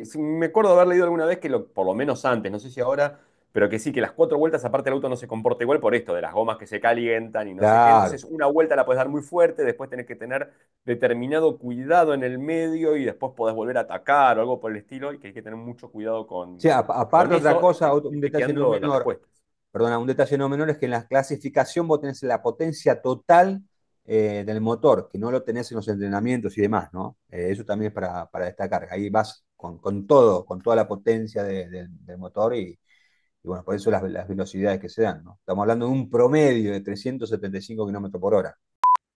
sí, me acuerdo de haber leído alguna vez que por lo menos antes, no sé si ahora, pero que sí, que las 4 vueltas aparte el auto no se comporta igual por esto, de las gomas que se calientan y no sé qué. Claro. Entonces una vuelta la puedes dar muy fuerte, después tenés que tener determinado cuidado en el medio y después podés volver a atacar o algo por el estilo y que hay que tener mucho cuidado Sí, con aparte otra eso cosa, y un detalle no chequeando las menor, respuestas. perdona, un detalle no menor es que en la clasificación vos tenés la potencia total del motor, que no lo tenés en los entrenamientos y demás, ¿no? Eso también es para destacar. Ahí vas con todo, con toda la potencia del motor y bueno, por eso las velocidades que se dan, ¿no? Estamos hablando de un promedio de 375 kilómetros por hora.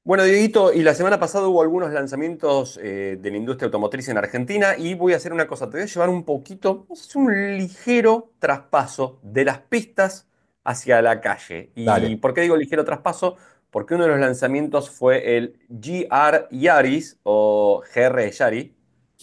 Bueno, Dieguito, y la semana pasada hubo algunos lanzamientos de la industria automotriz en Argentina y voy a hacer una cosa, te voy a llevar un poquito, vamos a hacer un ligero traspaso de las pistas hacia la calle. ¿Y Dale. por qué digo ligero traspaso? Porque uno de los lanzamientos fue el GR Yaris o GR Yaris,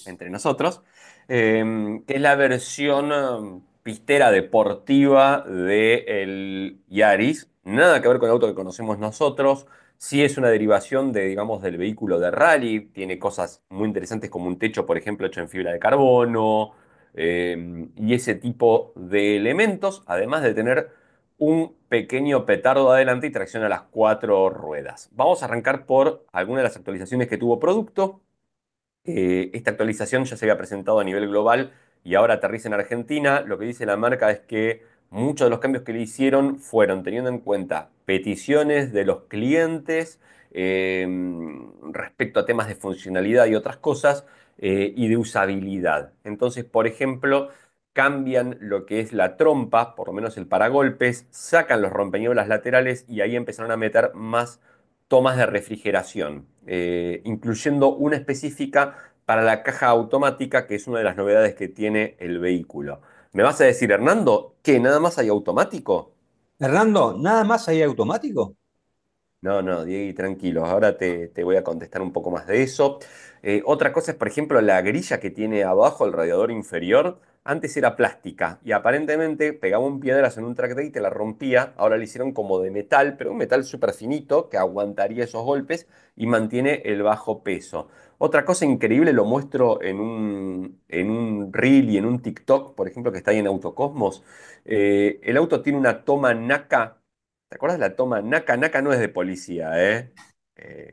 entre nosotros, que es la versión pistera deportiva del Yaris. Nada que ver con el auto que conocemos nosotros. Sí es una derivación de, digamos, del vehículo de rally, tiene cosas muy interesantes como un techo, por ejemplo, hecho en fibra de carbono, y ese tipo de elementos, además de tener un pequeño petardo adelante y tracción a las 4 ruedas. Vamos a arrancar por algunas de las actualizaciones que tuvo producto. Esta actualización ya se había presentado a nivel global y ahora aterriza en Argentina. Lo que dice la marca es que muchos de los cambios que le hicieron fueron teniendo en cuenta peticiones de los clientes eh, respecto a temas de funcionalidad y otras cosas y de usabilidad. Entonces, por ejemplo, cambian lo que es la trompa, por lo menos el paragolpes, sacan los rompeñolas laterales y ahí empezaron a meter más tomas de refrigeración, incluyendo una específica para la caja automática, que es una de las novedades que tiene el vehículo. ¿Me vas a decir, Hernando, que nada más hay automático? Hernando, ¿nada más ahí automático? No, no, Diego, tranquilo. Ahora te voy a contestar un poco más de eso. Otra cosa es, por ejemplo, la grilla que tiene abajo el radiador inferior. Antes era plástica y aparentemente pegaba un piedrazo en un track day y te la rompía. Ahora le hicieron como de metal, pero un metal súper finito que aguantaría esos golpes y mantiene el bajo peso. Otra cosa increíble, lo muestro en un reel y en un TikTok, por ejemplo, que está ahí en Autocosmos. El auto tiene una toma NACA. ¿Te acuerdas la toma Naka? Naka no es de policía, ¿eh?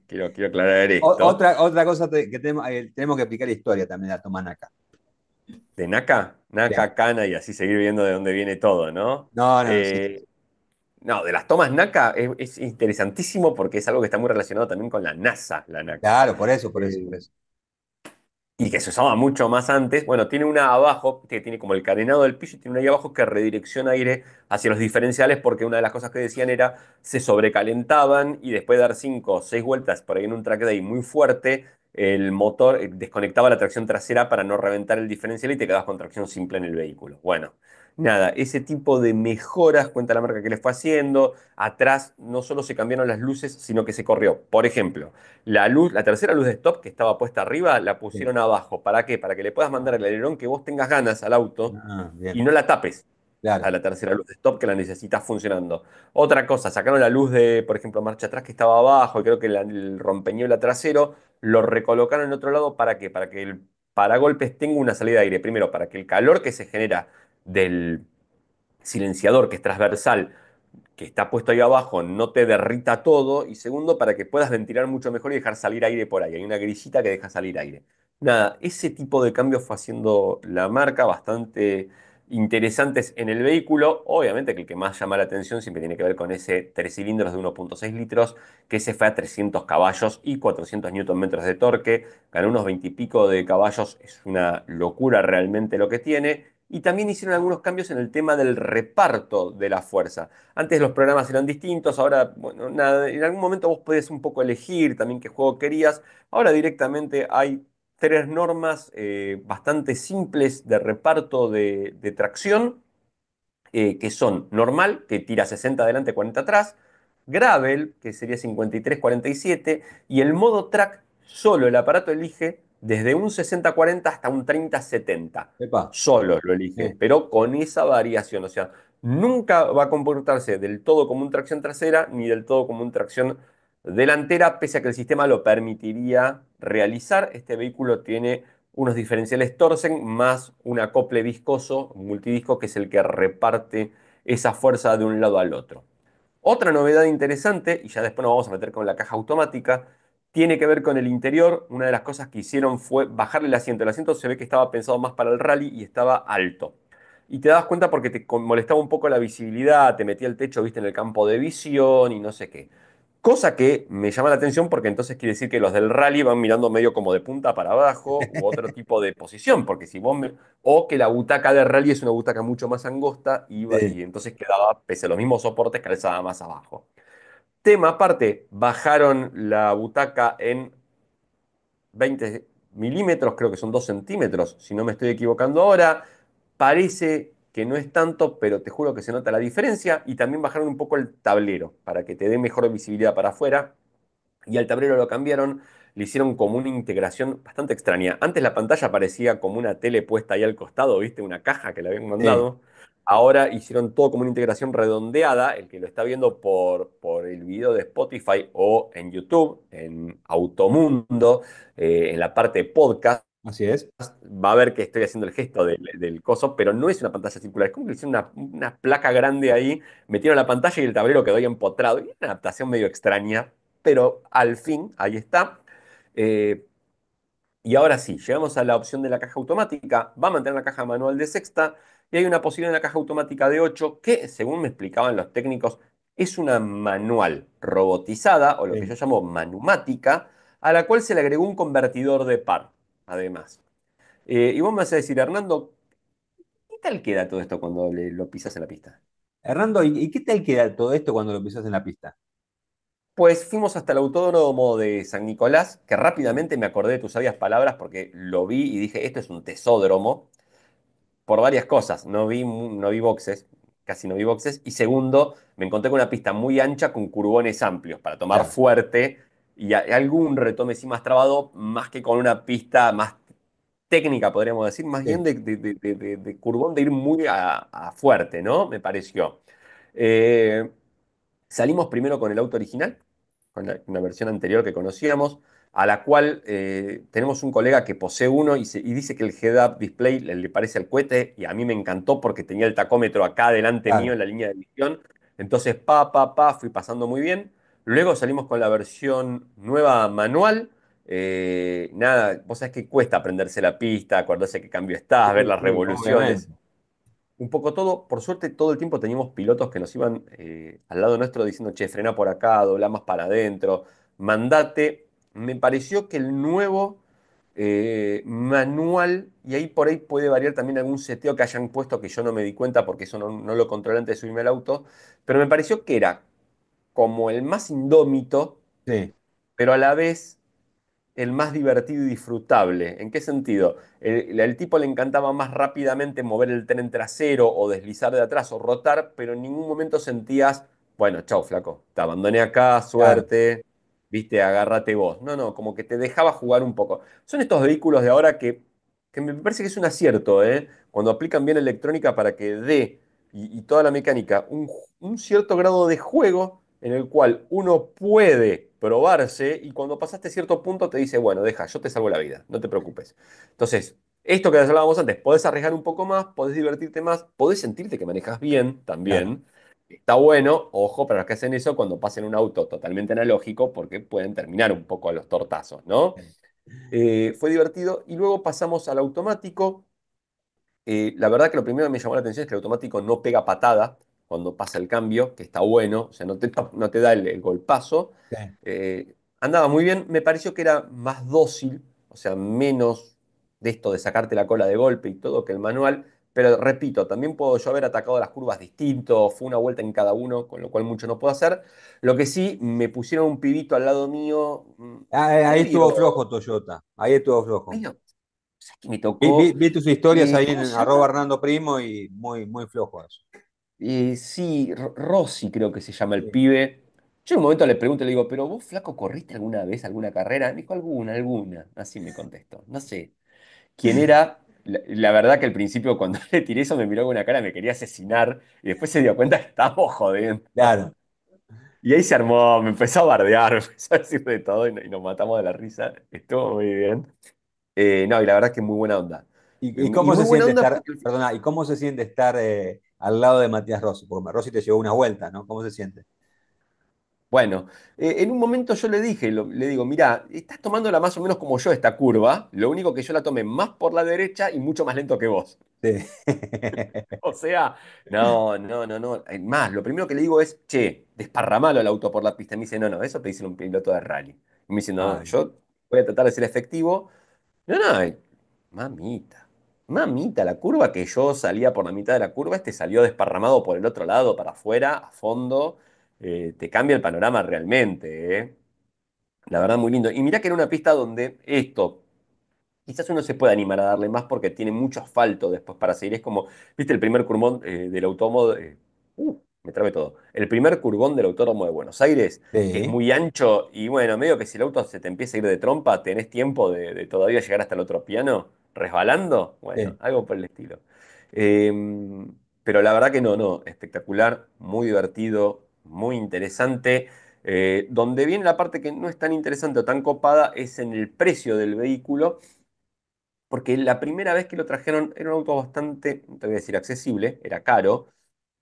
Quiero aclarar esto. Otra cosa que tenemos que explicar historia también de la Tomanaca. De Naka, Bien. Naka, Kana y así seguir viendo de dónde viene todo, ¿no? No, no, sí, sí, Eh, sí. no, de las tomas Naka es interesantísimo porque es algo que está muy relacionado también con la NASA, la Naka. Claro, por eso, por eso, por Eh, eso. y que se usaba mucho más antes. Bueno, tiene una abajo, que tiene como el carenado del piso y tiene una ahí abajo que redirecciona aire hacia los diferenciales porque una de las cosas que decían era se sobrecalentaban y después de dar 5 o 6 vueltas por ahí en un track day muy fuerte, el motor desconectaba la tracción trasera para no reventar el diferencial y te quedabas con tracción simple en el vehículo. Bueno, nada, ese tipo de mejoras, cuenta la marca que le fue haciendo. Atrás no solo se cambiaron las luces, sino que se corrió. Por ejemplo, la luz, la tercera luz de stop que estaba puesta arriba, la Sí. pusieron abajo. ¿Para qué? Para que le puedas mandar el alerón que vos tengas ganas al auto Ah, y bien, no la tapes a claro. la tercera luz de stop que la necesitas funcionando. Otra cosa, sacaron la luz de, por ejemplo, marcha atrás que estaba abajo y creo que el rompeñuela trasero lo recolocaron en otro lado. ¿Para qué? Para que el paragolpes tenga una salida de aire. Primero, para que el calor que se genera del silenciador, que es transversal, que está puesto ahí abajo no te derrita todo y segundo para que puedas ventilar mucho mejor y dejar salir aire por ahí. Hay una grillita que deja salir aire. Nada, ese tipo de cambios fue haciendo la marca bastante interesantes en el vehículo. Obviamente que el que más llama la atención siempre tiene que ver con ese 3 cilindros de 1,6 litros que se fue a 300 caballos y 400 newton metros de torque. Ganó unos 20 y pico de caballos, es una locura realmente lo que tiene. Y también hicieron algunos cambios en el tema del reparto de la fuerza. Antes los programas eran distintos, ahora, bueno, nada, en algún momento vos podés un poco elegir también qué juego querías. Ahora directamente hay tres normas bastante simples de reparto de tracción, que son normal, que tira 60 adelante, 40 atrás, gravel, que sería 53-47, y el modo track, solo el aparato elige desde un 60-40 hasta un 30-70. Epa, Solo lo elige, sí, pero con esa variación. O sea, nunca va a comportarse del todo como un tracción trasera ni del todo como un tracción delantera, pese a que el sistema lo permitiría realizar. Este vehículo tiene unos diferenciales Torsen más un acople viscoso, un multidisco, que es el que reparte esa fuerza de un lado al otro. Otra novedad interesante, y ya después nos vamos a meter con la caja automática, tiene que ver con el interior. Una de las cosas que hicieron fue bajarle el asiento. El asiento se ve que estaba pensado más para el rally y estaba alto. Y te dabas cuenta porque te molestaba un poco la visibilidad, te metía el techo, viste, en el campo de visión y no sé qué. Cosa que me llama la atención porque entonces quiere decir que los del rally van mirando medio como de punta para abajo u otro tipo de posición, porque si vos o que la butaca de rally es una butaca mucho más angosta sí, y entonces quedaba, pese a los mismos soportes, calzada más abajo. Tema aparte, bajaron la butaca en 20 milímetros, creo que son 2 centímetros, si no me estoy equivocando ahora. Parece que no es tanto, pero te juro que se nota la diferencia. Y también bajaron un poco el tablero para que te dé mejor visibilidad para afuera. Y al tablero lo cambiaron, le hicieron como una integración bastante extraña. Antes la pantalla parecía como una tele puesta ahí al costado, ¿viste? Una caja que le habían sí, mandado. Ahora hicieron todo como una integración redondeada. El que lo está viendo por el video de Spotify o en YouTube, en Automundo, en la parte de podcast, así es. va a ver que estoy haciendo el gesto del coso, pero no es una pantalla circular. Es como que le hicieron una placa grande ahí, metieron la pantalla y el tablero quedó ahí empotrado. Y una adaptación medio extraña, pero al fin, ahí está. Eh, y ahora sí, llegamos a la opción de la caja automática. Va a mantener la caja manual de sexta y hay una posibilidad en la caja automática de 8 que, según me explicaban los técnicos, es una manual robotizada o lo que yo Sí. llamo manumática, a la cual se le agregó un convertidor de par, además. Y vos me vas a decir, Hernando, ¿qué tal queda todo esto cuando lo pisas en la pista? Hernando, ¿y qué tal queda todo esto cuando lo pisas en la pista? Pues fuimos hasta el autódromo de San Nicolás, que rápidamente me acordé de tus sabias palabras porque lo vi y dije, esto es un tesódromo, por varias cosas. No vi boxes, casi no vi boxes. Y segundo, me encontré con una pista muy ancha con curbones amplios para tomar Claro, fuerte y algún retome sí más trabado, más que con una pista más técnica, podríamos decir, más bien sí, de curbón, de ir muy a fuerte, ¿no? Me pareció. Eh, Salimos primero con el auto original, con una versión anterior que conocíamos, a la cual tenemos un colega que posee uno y dice que el head-up display le parece al cohete y a mí me encantó porque tenía el tacómetro acá delante mío claro, en la línea de visión. Entonces, fui pasando muy bien. Luego salimos con la versión nueva manual. Nada, vos sabés que cuesta aprenderse la pista, acordarse qué cambio estás, ver sí, las sí, revoluciones. obviamente. Un poco todo, por suerte todo el tiempo teníamos pilotos que nos iban al lado nuestro diciendo, che, frena por acá, dobla más para adentro, mandate. Me pareció que el nuevo manual, y ahí por ahí puede variar también algún seteo que hayan puesto que yo no me di cuenta porque eso no lo controlé antes de subirme al auto, pero me pareció que era como el más indómito, Sí, pero a la vez el más divertido y disfrutable. ¿En qué sentido? El tipo le encantaba más rápidamente mover el tren trasero o deslizar de atrás o rotar, pero en ningún momento sentías, bueno, chau, flaco, te abandoné acá, claro, suerte, viste, agárrate vos. No, no, como que te dejaba jugar un poco. Son estos vehículos de ahora que me parece que es un acierto, ¿eh? Cuando aplican bien electrónica para que dé y toda la mecánica un cierto grado de juego en el cual uno puede probarse y cuando pasaste cierto punto te dice, bueno, deja, yo te salvo la vida, no te preocupes. Entonces, esto que hablábamos antes, podés arriesgar un poco más, podés divertirte más, podés sentirte que manejas bien claro. también. Está bueno, ojo para los que hacen eso cuando pasen un auto totalmente analógico porque pueden terminar un poco a los tortazos, ¿no? Fue divertido y luego pasamos al automático. La verdad que lo primero que me llamó la atención es que el automático no pega patada cuando pasa el cambio, que está bueno, o sea, no te da el golpazo. Sí, Andaba muy bien, me pareció que era más dócil, o sea, menos de esto de sacarte la cola de golpe y todo que el manual, Pero repito, también puedo yo haber atacado las curvas distinto, fue una vuelta en cada uno, con lo cual mucho no puedo hacer. Lo que sí, me pusieron un pibito al lado mío, Ahí estuvo medio, flojo Toyota, ahí estuvo flojo. medio, ¿sabes qué me tocó? Vi tus historias ahí ¿Cómo en se llama? arroba Hernando Primo y muy flojo eso. Sí, Rossi creo que se llama el Sí. pibe. Yo en un momento le pregunto, le digo, ¿pero vos, flaco, corriste alguna vez alguna carrera? Me dijo, alguna. Así me contestó. No sé quién era. La verdad que al principio cuando le tiré eso me miró con una cara, me quería asesinar y después se dio cuenta que estábamos jodiendo. Claro. Y ahí se armó, me empezó a bardear, me empezó a decir de todo y nos matamos de la risa. Estuvo muy bien. No, y la verdad que muy buena onda. Y Y cómo muy se buena siente onda estar, porque perdona, y cómo se siente estar al lado de Matías Rossi? Porque Rossi te llevó una vuelta, ¿no? ¿Cómo se siente? bueno, en un momento yo le dije, le digo, mirá, estás tomándola más o menos como yo esta curva, lo único que yo la tomé más por la derecha y mucho más lento que vos. Sí. O sea, no. Más, lo primero que le digo es, che, desparramalo el auto por la pista. Y me dice, no, eso te dice un piloto de rally. Y me dice, no, Ah, yo voy a tratar de ser efectivo. No, mamita, mamita, la curva que yo salía por la mitad de la curva, este salió desparramado por el otro lado, para afuera, a fondo. Te cambia el panorama realmente, ¿eh? La verdad, muy lindo. Y mirá que era una pista donde esto, quizás uno se puede animar a darle más porque tiene mucho asfalto después para seguir. Es como, viste, el primer curvón del autódromo, me trabe todo. El primer curvón del autódromo de Buenos Aires, que es sí, muy ancho y bueno, medio que si el auto se te empieza a ir de trompa, tenés tiempo de todavía llegar hasta el otro piano resbalando. Bueno, sí. algo por el estilo. Eh, pero la verdad que no, espectacular, muy divertido, muy interesante. Donde viene la parte que no es tan interesante o tan copada es en el precio del vehículo, porque la primera vez que lo trajeron era un auto bastante, no te voy a decir accesible, era caro,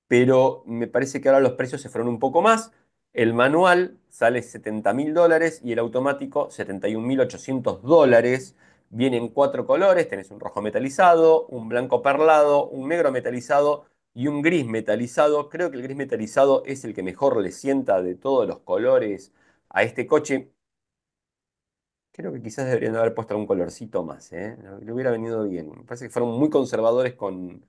pero me parece que ahora los precios se fueron un poco más. El manual sale $70.000 y el automático $71.800. Viene en cuatro colores, tenés un rojo metalizado, un blanco perlado, un negro metalizado y un gris metalizado. Creo que el gris metalizado es el que mejor le sienta de todos los colores a este coche. Creo que quizás deberían haber puesto algún colorcito más, ¿eh? Le hubiera venido bien. Me parece que fueron muy conservadores con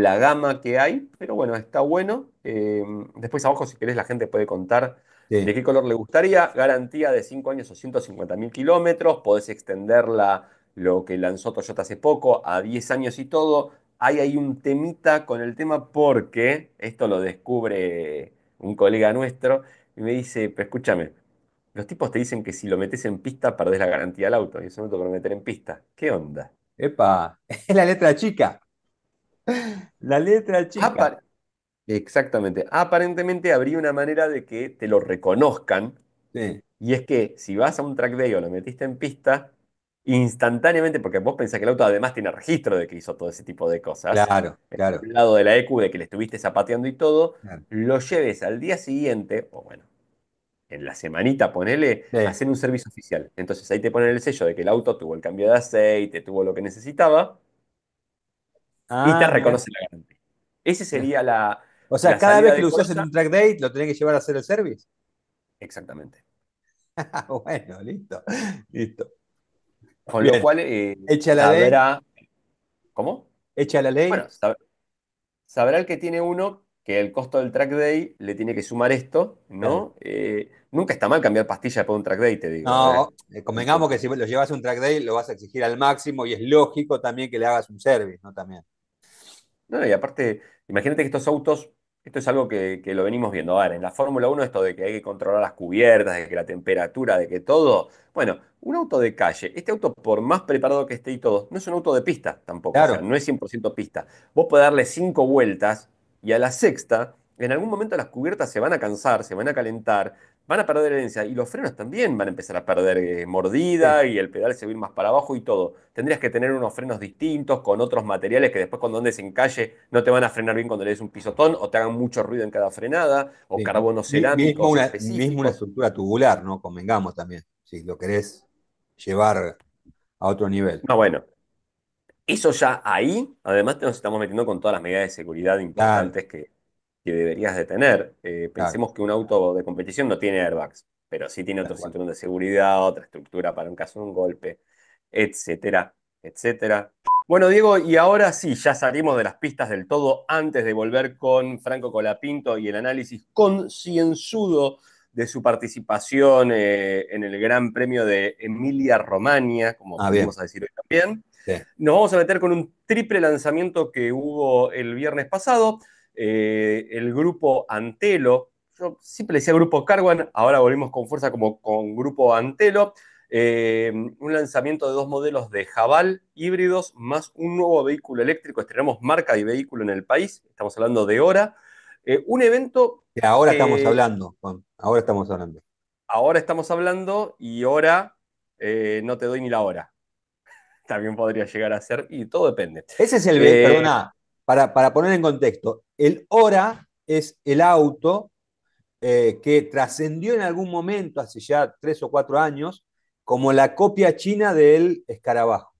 la gama que hay, pero bueno, está bueno. Después abajo, si querés, la gente puede contar de Sí. qué color le gustaría. Garantía de 5 años o 150.000 kilómetros. Podés extenderla, lo que lanzó Toyota hace poco, a 10 años y todo. Hay ahí un temita con el tema porque esto lo descubre un colega nuestro y me dice, pero escúchame. Los tipos te dicen que si lo metes en pista perdés la garantía del auto y eso no te lo meter en pista. ¿Qué onda? Epa, es la letra chica. La letra chica. Apar- Exactamente. Aparentemente habría una manera de que te lo reconozcan Sí, y es que si vas a un track day o lo metiste en pista, instantáneamente, porque vos pensás que el auto además tiene registro de que hizo todo ese tipo de cosas, claro, claro, un lado de la EQ de que le estuviste zapateando y todo, claro. lo lleves al día siguiente, o bueno, en la semanita, ponele, a Sí. hacer un servicio oficial. Entonces ahí te ponen el sello de que el auto tuvo el cambio de aceite, tuvo lo que necesitaba y te Ah, mira. reconoce la garantía. Esa sería O sea, la cada salida vez que de lo usás en Corsa. un track date, lo tenés que llevar a hacer el service. Exactamente. Bueno, listo. Listo. Con lo Bien. cual Hecha la ley, sabrá. ¿Cómo? hecha la Bueno, ley. sabrá el que tiene uno que el costo del track day le tiene que sumar esto, Claro. ¿no? Nunca está mal cambiar pastillas después de un track day, te digo, ¿eh? No, convengamos que si lo llevas a un track day, lo vas a exigir al máximo y es lógico también que le hagas un service, ¿no? También. No, y aparte, imagínate que estos autos, esto es algo que lo venimos viendo. A ver, en la Fórmula Uno esto de que hay que controlar las cubiertas, de que la temperatura, de que todo. Bueno, un auto de calle, este auto, por más preparado que esté y todo, no es un auto de pista tampoco, o sea, Claro. no es 100% pista. Vos podés darle 5 vueltas y a la sexta, en algún momento las cubiertas se van a cansar, se van a calentar, van a perder herencia y los frenos también van a empezar a perder Sí. mordida y el pedal se va a ir más para abajo y todo. Tendrías que tener unos frenos distintos con otros materiales que después cuando andes en calle no te van a frenar bien cuando le des un pisotón o te hagan mucho ruido en cada frenada o Sí. carbonos Mismo cerámicos mismo una específicos. estructura tubular, ¿no? Convengamos también, si lo querés llevar a otro nivel. No, bueno, eso ya ahí, además nos estamos metiendo con todas las medidas de seguridad Claro, importantes que deberías de tener. claro, Pensemos que un auto de competición no tiene airbags, pero sí tiene tal otro cual. cinturón de seguridad, otra estructura para un caso de un golpe, etcétera, etcétera. Bueno, Diego, y ahora sí, ya salimos de las pistas del todo antes de volver con Franco Colapinto y el análisis concienzudo de su participación en el Gran Premio de Emilia-Romagna, como Ah, bien. aprendimos a decir hoy también. Sí. Nos vamos a meter con un triple lanzamiento que hubo el viernes pasado. El grupo Antelo, yo siempre le decía grupo Carwan, ahora volvimos con fuerza como con grupo Antelo. Un lanzamiento de dos modelos de Jabal híbridos más un nuevo vehículo eléctrico. Estrenamos marca y vehículo en el país. Estamos hablando de Hora. Un evento Que ahora estamos que hablando, Juan. Ahora estamos hablando. ahora estamos hablando y Hora no te doy ni la hora. También podría llegar a ser y todo depende. Ese es Eh, perdona, para poner en contexto, el Hora es el auto que trascendió en algún momento, hace ya 3 o 4 años, como la copia china del escarabajo.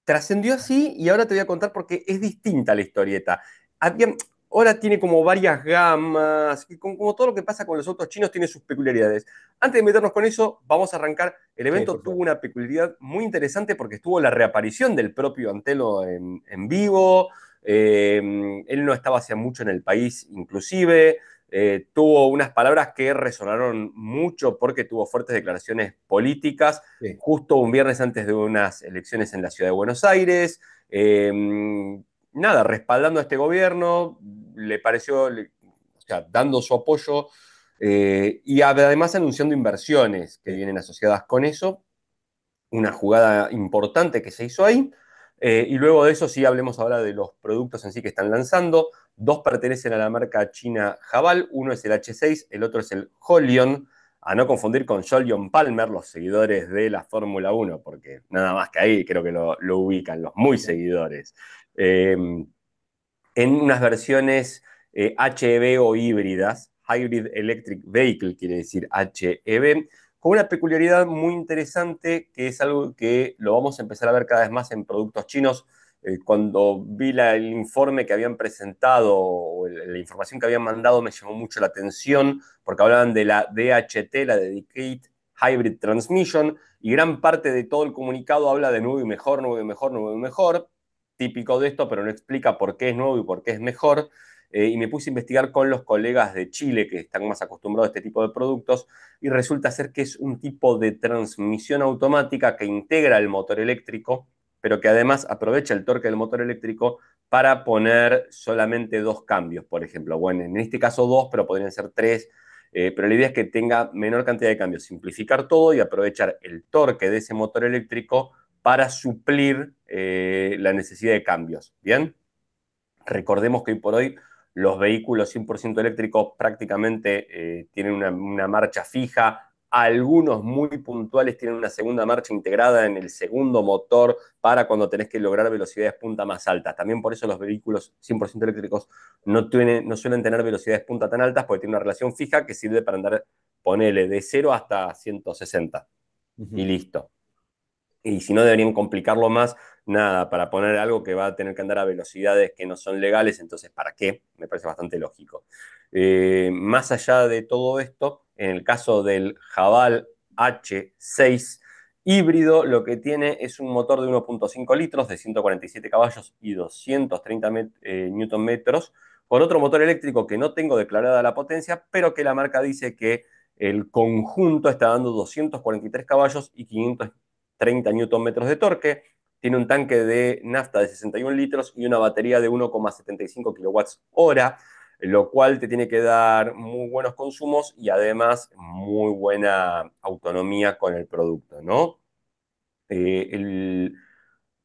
Trascendió así y ahora te voy a contar porque es distinta la historieta. Había, ahora tiene como varias gamas, y como todo lo que pasa con los autos chinos tiene sus peculiaridades. Antes de meternos con eso, vamos a arrancar. El Sí, evento por tuvo favor. una peculiaridad muy interesante porque estuvo la reaparición del propio Antelo en vivo. Él no estaba hace mucho en el país, inclusive. Tuvo unas palabras que resonaron mucho porque tuvo fuertes declaraciones políticas Sí, justo un viernes antes de unas elecciones en la ciudad de Buenos Aires. Nada, respaldando a este gobierno, le pareció, o sea, dando su apoyo y además anunciando inversiones que sí. vienen asociadas con eso, una jugada importante que se hizo ahí. Y luego de eso sí hablemos ahora de los productos en sí que están lanzando. Dos pertenecen a la marca china Jabal, uno es el H6, el otro es el Holion, a no confundir con Jolion Palmer, los seguidores de la Fórmula 1, porque nada más que ahí creo que lo ubican, los muy Sí. seguidores. Eh, en unas versiones HEV o híbridas, Hybrid Electric Vehicle quiere decir HEV, con una peculiaridad muy interesante que es algo que lo vamos a empezar a ver cada vez más en productos chinos. Cuando vi el informe que habían presentado o la información que habían mandado me llamó mucho la atención porque hablaban de la DHT, la Dedicated Hybrid Transmission, y gran parte de todo el comunicado habla de nuevo y mejor, nuevo y mejor, nuevo y mejor, típico de esto, pero no explica por qué es nuevo y por qué es mejor. Y me puse a investigar con los colegas de Chile que están más acostumbrados a este tipo de productos y resulta ser que es un tipo de transmisión automática que integra el motor eléctrico, pero que además aprovecha el torque del motor eléctrico para poner solamente dos cambios, por ejemplo. Bueno, en este caso dos, pero podrían ser tres. Pero la idea es que tenga menor cantidad de cambios, simplificar todo y aprovechar el torque de ese motor eléctrico para suplir la necesidad de cambios. ¿Bien? Recordemos que hoy por hoy los vehículos 100% eléctricos prácticamente tienen una marcha fija. Algunos muy puntuales tienen una segunda marcha integrada en el segundo motor para cuando tenés que lograr velocidades punta más altas. También por eso los vehículos 100% eléctricos no suelen tener velocidades punta tan altas porque tienen una relación fija que sirve para andar, ponele, de 0 hasta 160 y Ujú. listo. Y si no deberían complicarlo más, nada, para poner algo que va a tener que andar a velocidades que no son legales, entonces ¿para qué? Me parece bastante lógico. Más allá de todo esto, en el caso del Jabal H6 híbrido, lo que tiene es un motor de 1.5 litros, de 147 caballos y 230 newton metros, con otro motor eléctrico que no tengo declarada la potencia, pero que la marca dice que el conjunto está dando 243 caballos y 530 Nm de torque, tiene un tanque de nafta de 61 litros y una batería de 1,75 kWh, lo cual te tiene que dar muy buenos consumos y además muy buena autonomía con el producto, ¿no? El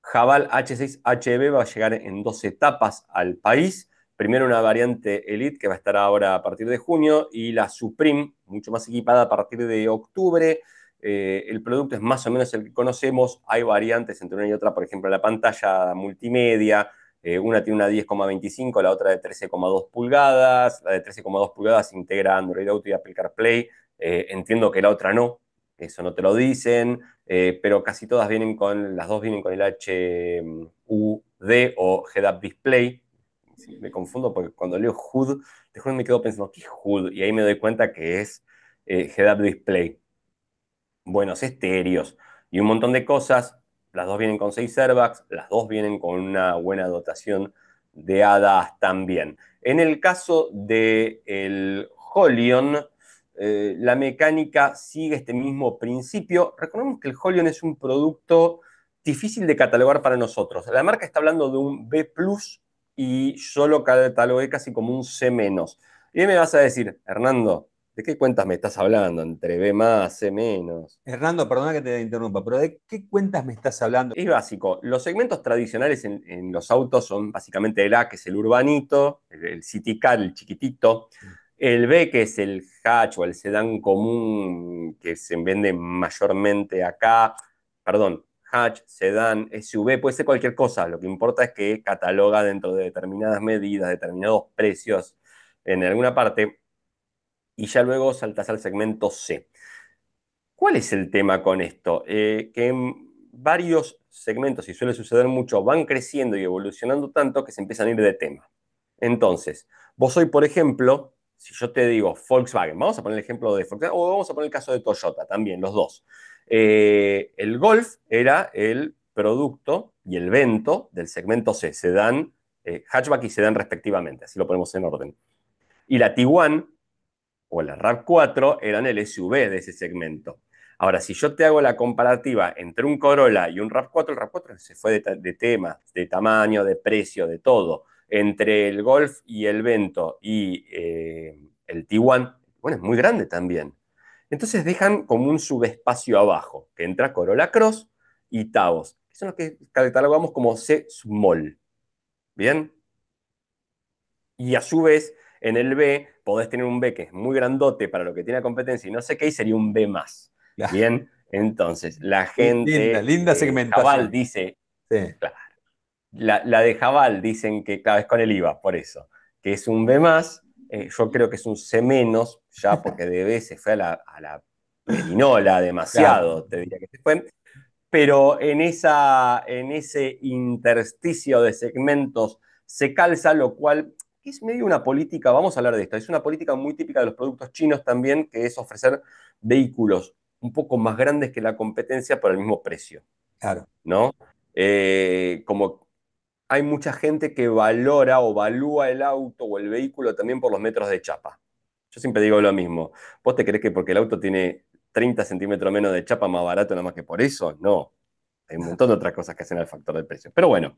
Jabal H6HB va a llegar en dos etapas al país. Primero una variante Elite que va a estar ahora a partir de junio y la Supreme, mucho más equipada a partir de octubre. El producto es más o menos el que conocemos. Hay variantes entre una y otra, por ejemplo, la pantalla multimedia. Una tiene una 10,25, la otra de 13,2 pulgadas. La de 13,2 pulgadas integra Android Auto y Apple CarPlay. Entiendo que la otra no, eso no te lo dicen, pero casi todas vienen las dos vienen con el HUD o Head Up Display. Me confundo porque cuando leo HUD, te juro me quedo pensando, ¿qué es HUD? Y ahí me doy cuenta que es Head Up Display. Buenos estéreos y un montón de cosas. las dos vienen con 6 airbags, las dos vienen con una buena dotación de hadas también. En el caso del Holion, la mecánica sigue este mismo principio. Recordemos que el Holion es un producto difícil de catalogar para nosotros. La marca está hablando de un B+, y yo lo catalogué casi como un C-. Y me vas a decir, Hernando, ¿de qué cuentas me estás hablando? Entre B+, C-. Hernando, perdona que te interrumpa, pero ¿de qué cuentas me estás hablando? Es básico. Los segmentos tradicionales en los autos son básicamente el A, que es el urbanito, el city car, el chiquitito. El B, que es el hatch o el sedán común que se vende mayormente acá. Perdón, hatch, sedán, SUV, puede ser cualquier cosa. Lo que importa es que cataloga dentro de determinadas medidas, determinados precios en alguna parte. Y ya luego saltas al segmento C. ¿Cuál es el tema con esto? Que en varios segmentos, y suele suceder mucho, van creciendo y evolucionando tanto que se empiezan a ir de tema. Entonces, vos hoy, por ejemplo, si yo te digo Volkswagen, vamos a poner el ejemplo de Volkswagen, o vamos a poner el caso de Toyota también, los dos. El Golf era el producto y el Vento del segmento C, sedán, hatchback y sedán respectivamente, así lo ponemos en orden. Y la Tiguan o la RAV4 eran el SUV de ese segmento. Ahora, si yo te hago la comparativa entre un Corolla y un RAV4, el RAV4 se fue de tema, de tamaño, de precio, de todo. Entre el Golf y el Vento y el Tiguan, bueno, es muy grande también. Entonces dejan como un subespacio abajo, que entra Corolla Cross y Taos, que son los que catalogamos como C-Small. ¿Bien? Y a su vez, en el B, podés tener un B que es muy grandote para lo que tiene competencia y no sé qué, y sería un B más. Bien, entonces, la Linda, gente linda de Jabal segmentación. dice, Sí, claro, la de Jabal dicen que cada vez con el IVA, por eso, que es un B más, yo creo que es un C menos, ya porque de B se fue a la perinola claro, demasiado, te diría que se fue, pero en ese intersticio de segmentos se calza, lo cual es medio una política, vamos a hablar de esto, es una política muy típica de los productos chinos también, que es ofrecer vehículos un poco más grandes que la competencia por el mismo precio, claro. ¿no? Como hay mucha gente que valora o valúa el auto o el vehículo también por los metros de chapa. Yo siempre digo lo mismo. ¿Vos te crees que porque el auto tiene 30 centímetros menos de chapa más barato nada más que por eso? No. Hay un montón de otras cosas que hacen al factor del precio. Pero bueno,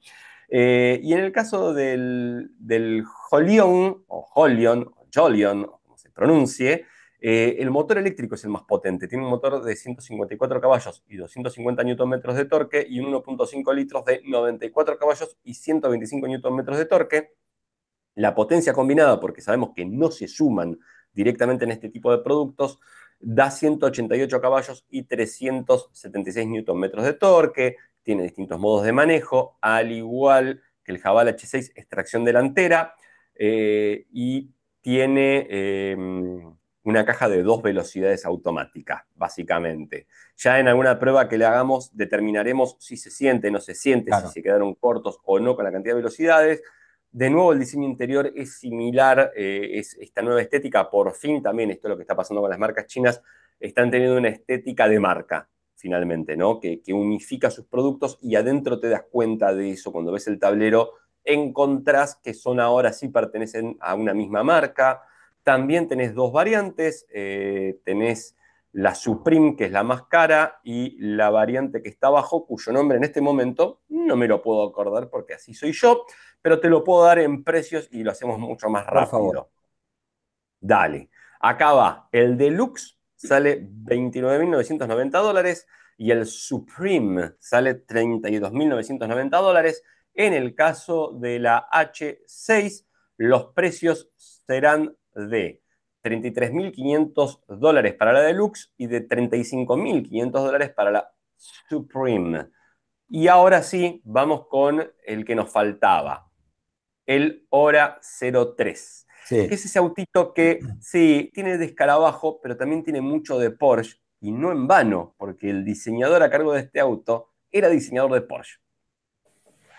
y en el caso del Jolion, o Jolion, o Jolion, o como se pronuncie, el motor eléctrico es el más potente. Tiene un motor de 154 caballos y 250 Nm de torque y un 1.5 litros de 94 caballos y 125 Nm de torque. La potencia combinada, porque sabemos que no se suman directamente en este tipo de productos, da 188 caballos y 376 Nm de torque, tiene distintos modos de manejo, al igual que el Javal H6 extracción delantera, y tiene una caja de 2 velocidades automáticas, básicamente. Ya en alguna prueba que le hagamos determinaremos si se siente, no se siente, si Claro. se quedaron cortos o no con la cantidad de velocidades. De nuevo, el diseño interior es similar, es esta nueva estética, por fin también, esto es lo que está pasando con las marcas chinas, están teniendo una estética de marca, finalmente, ¿no? Que unifica sus productos y adentro te das cuenta de eso cuando ves el tablero, encontrás que son ahora sí pertenecen a una misma marca. También tenés dos variantes, tenés la Supreme, que es la más cara, y la variante que está abajo, cuyo nombre en este momento no me lo puedo acordar porque así soy yo, pero te lo puedo dar en precios y lo hacemos mucho más Por favor. rápido. Dale. Acá va. El Deluxe sale $29.990 y el Supreme sale $32.990. En el caso de la H6, los precios serán de $33.500 para la Deluxe y de $35.500 para la Supreme. Y ahora sí, vamos con el que nos faltaba, el Hora 03, que Sí. es ese autito que sí, tiene de escarabajo, pero también tiene mucho de Porsche, y no en vano, porque el diseñador a cargo de este auto era diseñador de Porsche,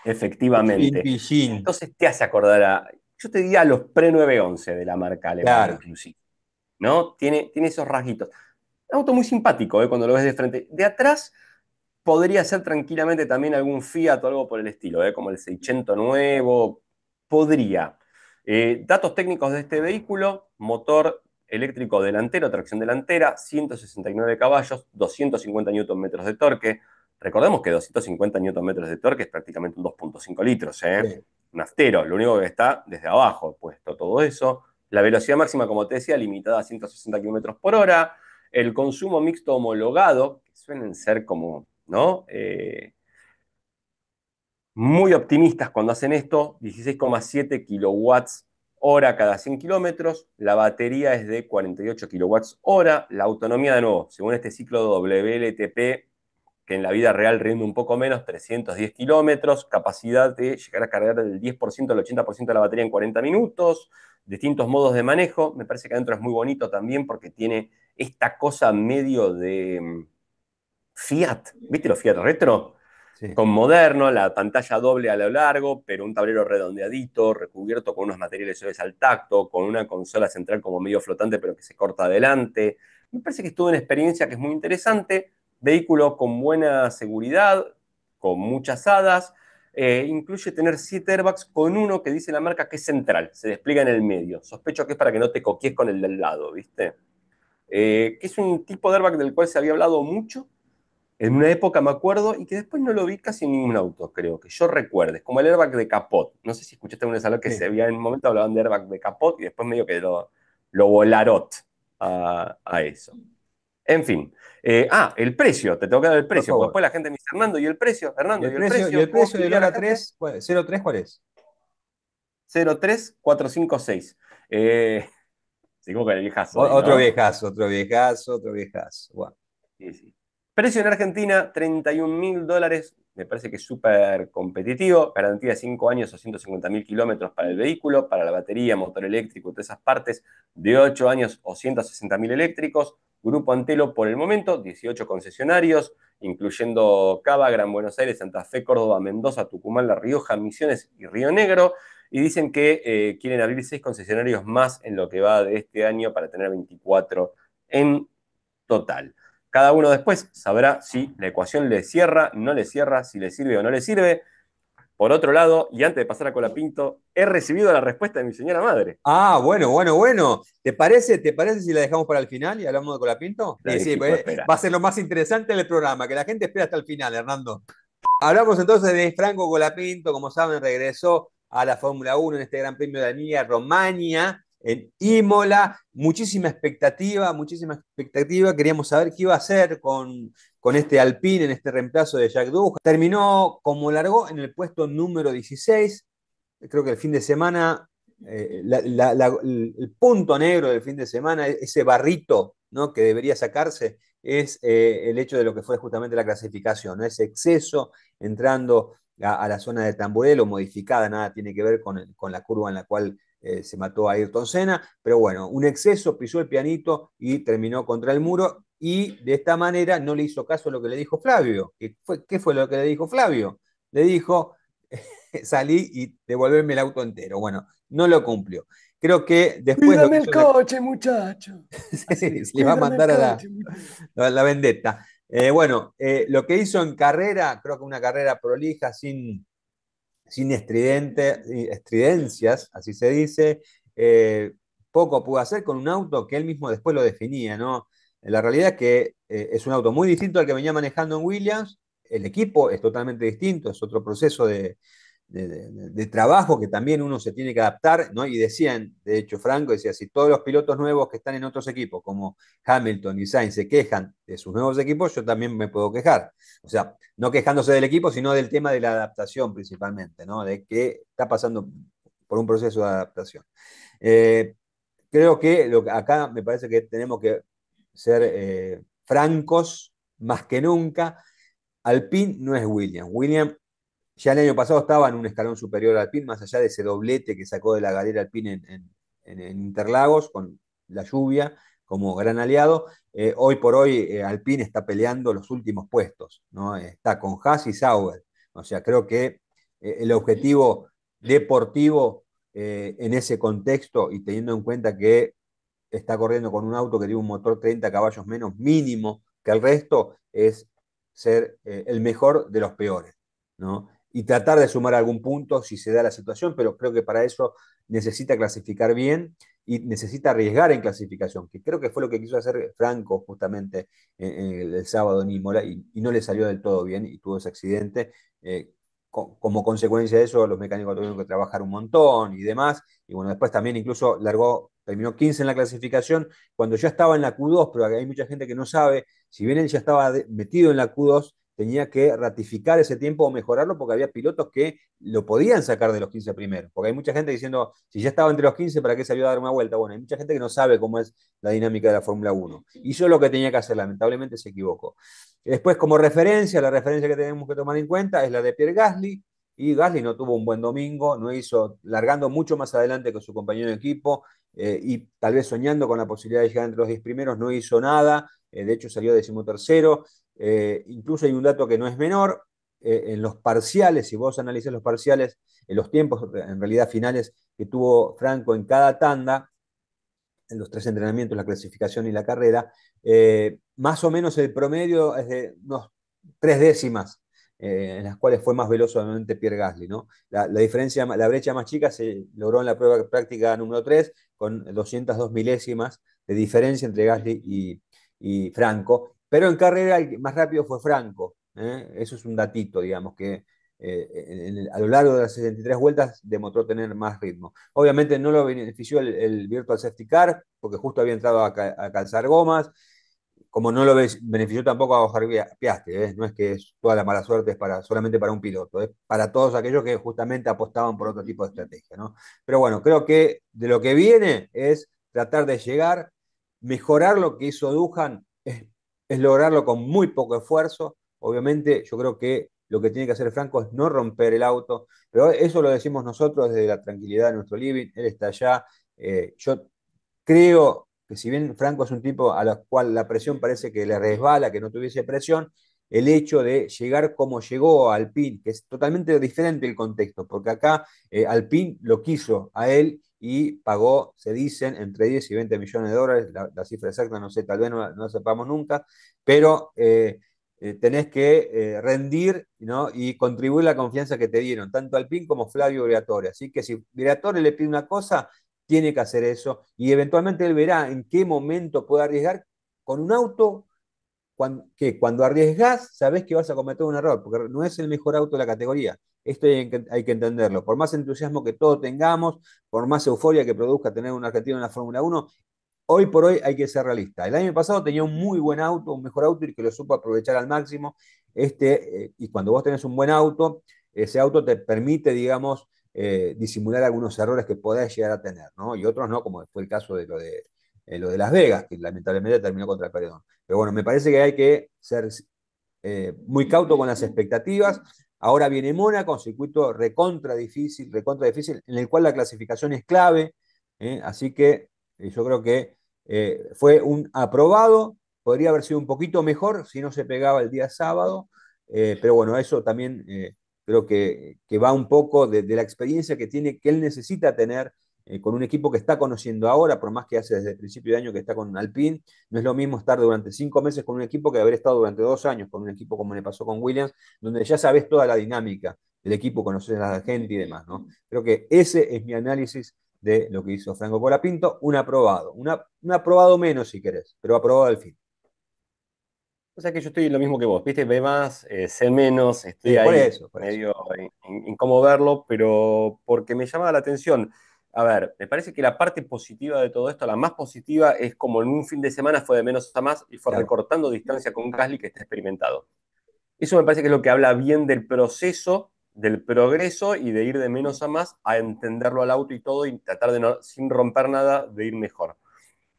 Pillín, efectivamente. pillín. Entonces te hace acordar yo te diría a los pre-911 de la marca alemana Claro. inclusive, ¿no? Tiene esos rasguitos. Un auto muy simpático, cuando lo ves de frente. De atrás podría ser tranquilamente también algún Fiat o algo por el estilo, como el 600 nuevo, podría. Datos técnicos de este vehículo: motor eléctrico delantero, tracción delantera, 169 caballos, 250 Nm de torque. Recordemos que 250 Nm de torque es prácticamente un 2,5 litros, Sí, naftero, lo único que está desde abajo puesto todo eso. La velocidad máxima, como te decía, limitada a 160 kilómetros por hora. El consumo mixto homologado, que suelen ser como, ¿no? Muy optimistas cuando hacen esto: 16,7 kilowatts hora cada 100 kilómetros. La batería es de 48 kilowatts hora. La autonomía, de nuevo, según este ciclo WLTP, que en la vida real rinde un poco menos, 310 kilómetros, capacidad de llegar a cargar del 10% al 80% de la batería en 40 minutos, distintos modos de manejo. Me parece que adentro es muy bonito también porque tiene esta cosa medio de Fiat, ¿viste los Fiat Retro? sí. Con moderno, la pantalla doble a lo largo, pero un tablero redondeadito, recubierto con unos materiales suaves al tacto, con una consola central como medio flotante, pero que se corta adelante. Me parece que es toda una experiencia que es muy interesante. Vehículo con buena seguridad, con muchas hadas. Incluye tener 7 airbags con uno que dice la marca que es central, se despliega en el medio. Sospecho que es para que no te coquies con el del lado, ¿viste? Que es un tipo de airbag del cual se había hablado mucho en una época, me acuerdo, y que después no lo vi casi en ningún auto, creo, que yo recuerde. Es como el airbag de capot. No sé si escuchaste una vez hablar que se Sí. había en un momento hablaban de airbag de capot y después medio que lo volarot a eso. En fin. El precio, te tengo que dar el Por precio, porque favor. después la gente me dice: ¿Y Hernando, el ¿y el precio, y el precio? ¿Cómo precio me del diría la hora gente? 3? 03, ¿cuál es? 03456. Sigo con el viejazo ahí, Otro ¿no? viejazo, otro viejazo, otro viejazo. Bueno, Sí, sí. Precio en Argentina: $31.000. Me parece que es súper competitivo. Garantía de 5 años o 150.000 kilómetros para el vehículo, para la batería, motor eléctrico y todas esas partes. De 8 años o 160.000 eléctricos. Grupo Antelo por el momento: 18 concesionarios, incluyendo Cava, Gran Buenos Aires, Santa Fe, Córdoba, Mendoza, Tucumán, La Rioja, Misiones y Río Negro. Y dicen que quieren abrir 6 concesionarios más en lo que va de este año para tener 24 en total. Cada uno después sabrá si la ecuación le cierra, no le cierra, si le sirve o no le sirve. Por otro lado, y antes de pasar a Colapinto, he recibido la respuesta de mi señora madre. bueno, bueno, bueno. ¿Te parece si la dejamos para el final y hablamos de Colapinto? La Sí, sí, dejito pues, espera. va a ser lo más interesante del programa, que la gente espera hasta el final, Hernando. Hablamos entonces de Franco Colapinto, como saben, regresó a la Fórmula 1 en este Gran Premio de Emilia Romagna, en Imola. Muchísima expectativa. Queríamos saber qué iba a hacer con este Alpine en este reemplazo de Jack Doohan. Terminó como largó en el puesto número 16. Creo que el fin de semana, el punto negro del fin de semana, ese barrito, ¿no?, que debería sacarse, es el hecho de lo que fue justamente la clasificación, ¿no? Ese exceso entrando a la zona de Tamburello, modificada, nada tiene que ver con la curva en la cual se mató a Ayrton Senna, pero bueno, un exceso, pisó el pianito y terminó contra el muro, y de esta manera no le hizo caso a lo que le dijo Flavio. ¿Qué fue lo que le dijo Flavio? Le dijo: salí y devolverme el auto entero. Bueno, no lo cumplió. Creo que después lo que Cuídame el hizo la, coche, muchacho. se Así, le va a cuídame el mandar a coche, muchacho. la vendetta. Lo que hizo en carrera, creo que una carrera prolija, sin estridencias, así se dice. Poco pudo hacer con un auto que él mismo después lo definía, ¿no? La realidad es que es un auto muy distinto al que venía manejando en Williams. El equipo es totalmente distinto, es otro proceso de trabajo que también uno se tiene que adaptar, ¿no? Y decían, de hecho, Franco decía: si todos los pilotos nuevos que están en otros equipos, como Hamilton y Sainz, se quejan de sus nuevos equipos, yo también me puedo quejar. O sea, no quejándose del equipo, sino del tema de la adaptación principalmente, ¿no? De que está pasando por un proceso de adaptación. Eh, Creo que acá me parece que tenemos que ser francos más que nunca. Alpine no es Williams. Williams ya el año pasado estaba en un escalón superior al Alpine, más allá de ese doblete que sacó de la galera Alpine en Interlagos con la lluvia como gran aliado. Hoy por hoy Alpine está peleando los últimos puestos, ¿no? Está con Haas y Sauber. O sea, creo que el objetivo deportivo en ese contexto, y teniendo en cuenta que está corriendo con un auto que tiene un motor 30 caballos menos mínimo que el resto, es ser el mejor de los peores, ¿no? Y tratar de sumar algún punto si se da la situación, pero creo que para eso necesita clasificar bien y necesita arriesgar en clasificación, que creo que fue lo que quiso hacer Franco justamente el sábado en Imola y no le salió del todo bien y tuvo ese accidente. Como consecuencia de eso, los mecánicos tuvieron que trabajar un montón y demás. Y bueno, después también incluso terminó 15 en la clasificación, cuando ya estaba en la Q2, pero hay mucha gente que no sabe, si bien él ya estaba metido en la Q2, tenía que ratificar ese tiempo o mejorarlo porque había pilotos que lo podían sacar de los 15 primeros. Porque hay mucha gente diciendo, si ya estaba entre los 15, ¿para qué salió a dar una vuelta? Bueno, hay mucha gente que no sabe cómo es la dinámica de la Fórmula 1. Hizo lo que tenía que hacer, lamentablemente se equivocó. Después, como referencia, la referencia que tenemos que tomar en cuenta es la de Pierre Gasly, y Gasly no tuvo un buen domingo, no hizo, largando mucho más adelante que su compañero de equipo, y tal vez soñando con la posibilidad de llegar entre los 10 primeros, no hizo nada, de hecho salió decimotercero. Incluso hay un dato que no es menor, en los parciales, si vos analizás los parciales, en los tiempos en realidad finales que tuvo Franco en cada tanda, en los tres entrenamientos, la clasificación y la carrera, más o menos el promedio es de unos 3 décimas, en las cuales fue más veloz obviamente Pierre Gasly, ¿no? La diferencia, la brecha más chica se logró en la prueba práctica número 3 con 202 milésimas de diferencia entre Gasly y Franco, pero en carrera el más rápido fue Franco, ¿eh? Eso es un datito, digamos, que a lo largo de las 63 vueltas demostró tener más ritmo. Obviamente no lo benefició el Virtual Safety Car, porque justo había entrado a calzar gomas, como no lo benefició tampoco a Oscar Piastri, ¿eh? No es que toda la mala suerte es solamente para un piloto, es para todos aquellos que justamente apostaban por otro tipo de estrategia, ¿no? Pero bueno, creo que de lo que viene es tratar de llegar, mejorar lo que hizo Duhan, es lograrlo con muy poco esfuerzo. Obviamente, yo creo que lo que tiene que hacer Franco es no romper el auto, pero eso lo decimos nosotros desde la tranquilidad de nuestro living, él está allá. Yo creo que si bien Franco es un tipo a la cual la presión parece que le resbala, que no tuviese presión, el hecho de llegar como llegó a Alpine, que es totalmente diferente el contexto, porque acá Alpine lo quiso a él y pagó, se dicen, entre 10 y 20 millones de dólares, la cifra exacta no sé, tal vez no la sepamos nunca, pero tenés que rendir, ¿no? Y contribuir la confianza que te dieron, tanto Alpine como Flavio Briatore. Así que si Briatore le pide una cosa, tiene que hacer eso y eventualmente él verá en qué momento puede arriesgar con un auto que cuando arriesgas sabes que vas a cometer un error, porque no es el mejor auto de la categoría. Esto hay que entenderlo. Por más entusiasmo que todos tengamos, por más euforia que produzca tener un argentino en la Fórmula 1, hoy por hoy hay que ser realista. El año pasado tenía un muy buen auto, un mejor auto y que lo supo aprovechar al máximo. Y cuando vos tenés un buen auto, ese auto te permite, digamos, disimular algunos errores que podés llegar a tener, ¿no? Y otros no, como fue el caso de lo de Las Vegas, que lamentablemente terminó contra el Paredón. Pero bueno, me parece que hay que ser muy cauto con las expectativas. Ahora viene Mónaco, un circuito recontra difícil, en el cual la clasificación es clave. Así que yo creo que fue un aprobado. Podría haber sido un poquito mejor si no se pegaba el día sábado. Pero bueno, eso también creo que va un poco de la experiencia que él necesita tener con un equipo que está conociendo ahora, por más que hace desde el principio de año que está con Alpine. No es lo mismo estar durante 5 meses con un equipo que haber estado durante 2 años con un equipo como le pasó con Williams, donde ya sabes toda la dinámica del equipo, conoces a la gente y demás, ¿no? Creo que ese es mi análisis de lo que hizo Franco Colapinto, un aprobado, un aprobado menos si querés, pero aprobado al fin. O sea que yo estoy lo mismo que vos, ¿viste? Ve más, sé menos, estoy Sí, por ahí eso, por eso. medio en cómo verlo, pero porque me llamaba la atención. A ver, me parece que la parte positiva de todo esto, la más positiva, es como en un fin de semana fue de menos a más y fue Claro. recortando distancia con Gasly que está experimentado. Eso me parece que es lo que habla bien del proceso, del progreso y de ir de menos a más a entenderlo al auto y todo y tratar de no, sin romper nada, de ir mejor.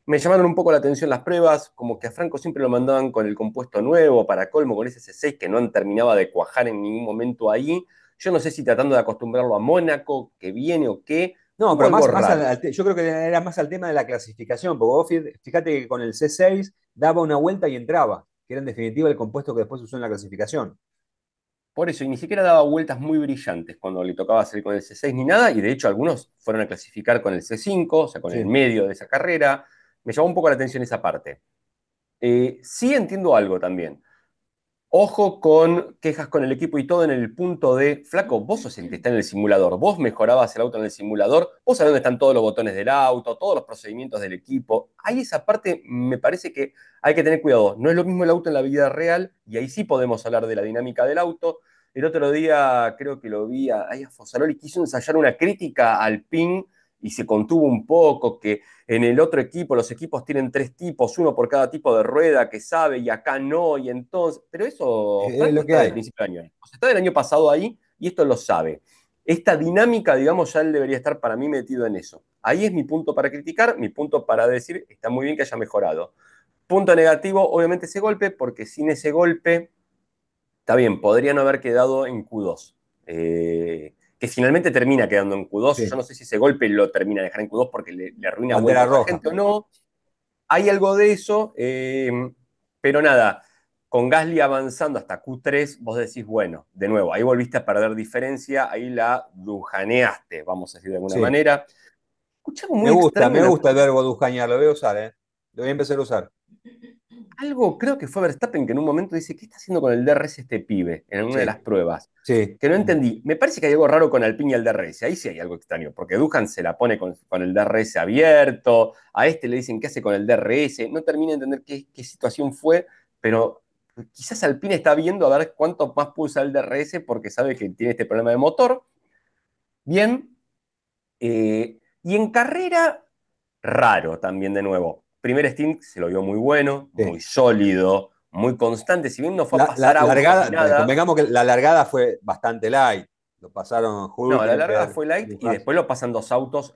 Me llamaron un poco la atención las pruebas, como que a Franco siempre lo mandaban con el compuesto nuevo, para colmo, con ese C6 que no terminaba de cuajar en ningún momento ahí. Yo no sé si tratando de acostumbrarlo a Mónaco, que viene o qué. No, Hubo pero algo más raro. yo creo que era más al tema de la clasificación, porque vos fíjate que con el C6 daba una vuelta y entraba, que era en definitiva el compuesto que después usó en la clasificación. Por eso, y ni siquiera daba vueltas muy brillantes cuando le tocaba salir con el C6 ni nada, y de hecho algunos fueron a clasificar con el C5, o sea, con el Sí. medio de esa carrera. Me llamó un poco la atención esa parte. Sí entiendo algo también. Ojo con quejas con el equipo y todo en el punto de, flaco, vos sos el que está en el simulador, vos mejorabas el auto en el simulador, vos sabés dónde están todos los botones del auto, todos los procedimientos del equipo. Ahí esa parte me parece que hay que tener cuidado. No es lo mismo el auto en la vida real y ahí sí podemos hablar de la dinámica del auto. El otro día creo que lo vi ahí a Fosanoli, quiso ensayar una crítica al PIN y se contuvo un poco, que en el otro equipo, los equipos tienen 3 tipos, uno por cada tipo de rueda que sabe, y acá no, y entonces. Pero eso, Es Franco lo que está de hay. principio de año. O sea, está del año pasado ahí y esto lo sabe. Esta dinámica, digamos, ya él debería estar para mí metido en eso. Ahí es mi punto para criticar, mi punto para decir, está muy bien que haya mejorado. Punto negativo, obviamente ese golpe, porque sin ese golpe, está bien, podría no haber quedado en Q2. Que finalmente termina quedando en Q2. Yo Sí. no sé si ese golpe lo termina de dejar en Q2 porque le arruina vuelta Bandera a otra roja. gente o no. Hay algo de eso, pero nada, con Gasly avanzando hasta Q3, vos decís, bueno, de nuevo, ahí volviste a perder diferencia, ahí la dujaneaste, vamos a decir de alguna Sí. manera. Escuché algo muy extraño Me el gusta otro el día. verbo Duscañar, lo voy a usar, ¿eh? Lo voy a empezar a usar. Algo, creo que fue Verstappen que en un momento dice, ¿qué está haciendo con el DRS este pibe en alguna de las Sí, pruebas? sí. Que no entendí. Me parece que hay algo raro con Alpine y el DRS. Ahí sí hay algo extraño, porque Duhan se la pone con el DRS abierto, a este le dicen qué hace con el DRS. No termino de entender qué situación fue, pero quizás Alpine está viendo a ver cuánto más puede usar el DRS porque sabe que tiene este problema de motor. Bien. Y en carrera, raro también de nuevo. Primer stint se lo vio muy bueno, Sí. muy sólido, muy constante. Si bien no fue a pasar La autos ni largada, nada, convengamos que la largada fue bastante light. Lo pasaron no, la largada Hulkenberg, fue light y Lucas. después lo pasan dos autos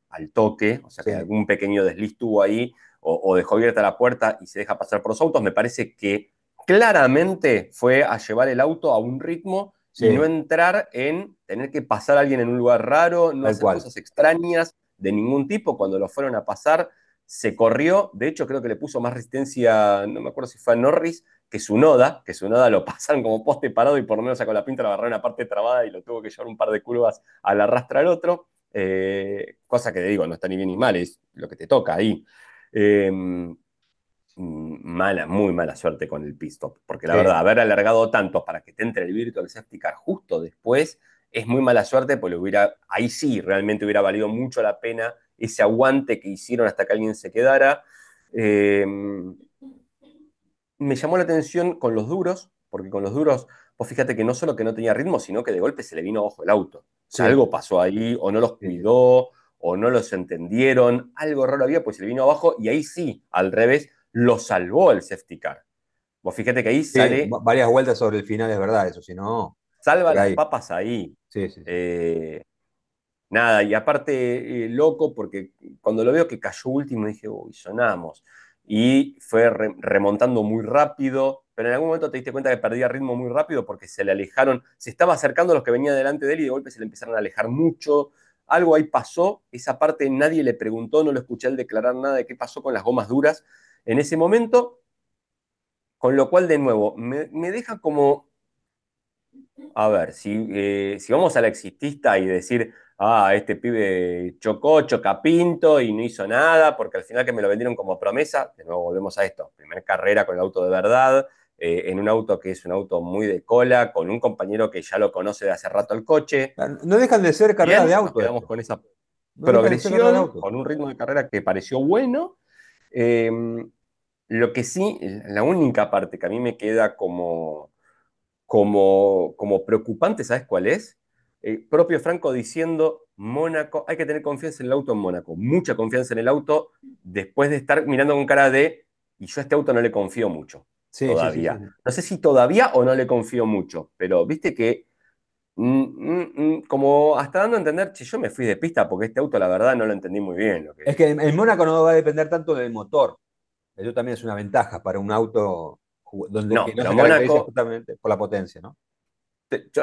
al toque, o sea que Sí, algún pequeño desliz tuvo ahí o dejó abierta la puerta y se deja pasar por los autos. Me parece que claramente fue a llevar el auto a un ritmo y no sí, entrar en tener que pasar a alguien en un lugar raro, no tal hacer cual. cosas extrañas de ningún tipo. Cuando lo fueron a pasar, se corrió. De hecho, creo que le puso más resistencia, no me acuerdo si fue a Norris, que su noda lo pasaron como poste parado y por lo menos sacó la pinta, lo agarraron una parte trabada y lo tuvo que llevar un par de curvas al arrastra al otro. Cosa que te digo, no está ni bien ni mal, es lo que te toca ahí. Eh, Mala, muy mala suerte con el pit stop, porque la Sí, verdad, haber alargado tanto para que te entre el Virtual Safety Car justo después es muy mala suerte, porque ahí sí realmente hubiera valido mucho la pena ese aguante que hicieron hasta que alguien se quedara. Eh, Me llamó la atención con los duros, porque con los duros, vos fíjate que no solo que no tenía ritmo, sino que de golpe se le vino abajo el auto. O sea, sí, algo pasó ahí, o no los sí, sí. cuidó, o no los entendieron, algo raro había, pues se le vino abajo y ahí sí, al revés, lo salvó el safety car. Vos fíjate que ahí Sí, sale, varias vueltas sobre el final, es verdad, eso, si no, salva por las ahí. papas ahí. Sí, sí, sí. Eh, Nada, y aparte loco porque cuando lo veo que cayó último dije, uy, sonamos. Y fue remontando muy rápido, pero en algún momento te diste cuenta que perdía ritmo muy rápido porque se le alejaron, se estaba acercando a los que venían delante de él y de golpe se le empezaron a alejar mucho. Algo ahí pasó, esa parte nadie le preguntó, no lo escuché al declarar nada de qué pasó con las gomas duras en ese momento, con lo cual de nuevo me deja como a ver, si vamos a la exitista y decir, este pibe chocó, chocapinto y no hizo nada, porque al final que me lo vendieron como promesa, de nuevo volvemos a esto, primera carrera con el auto de verdad, en un auto que es un auto muy de cola, con un compañero que ya lo conoce de hace rato el coche. No dejan de ser carreras de Bien, nos auto quedamos esto. con esa No dejan de ser carreras de progresión, auto. con un ritmo de carrera que pareció bueno. Eh, lo que sí, la única parte que a mí me queda como preocupante, ¿sabes cuál es? Propio Franco diciendo, Mónaco, hay que tener confianza en el auto en Mónaco, mucha confianza en el auto, después de estar mirando con cara de, y yo a este auto no le confío mucho, Sí, sí, sí, sí, todavía. sí. No sé si todavía o no le confío mucho, pero viste que como hasta dando a entender, che, yo me fui de pista porque este auto la verdad no lo entendí muy bien. Es que en Mónaco no va a depender tanto del motor. Eso también es una ventaja para un auto donde que No, no pero se caracteriza Mónaco, justamente por la potencia, ¿no?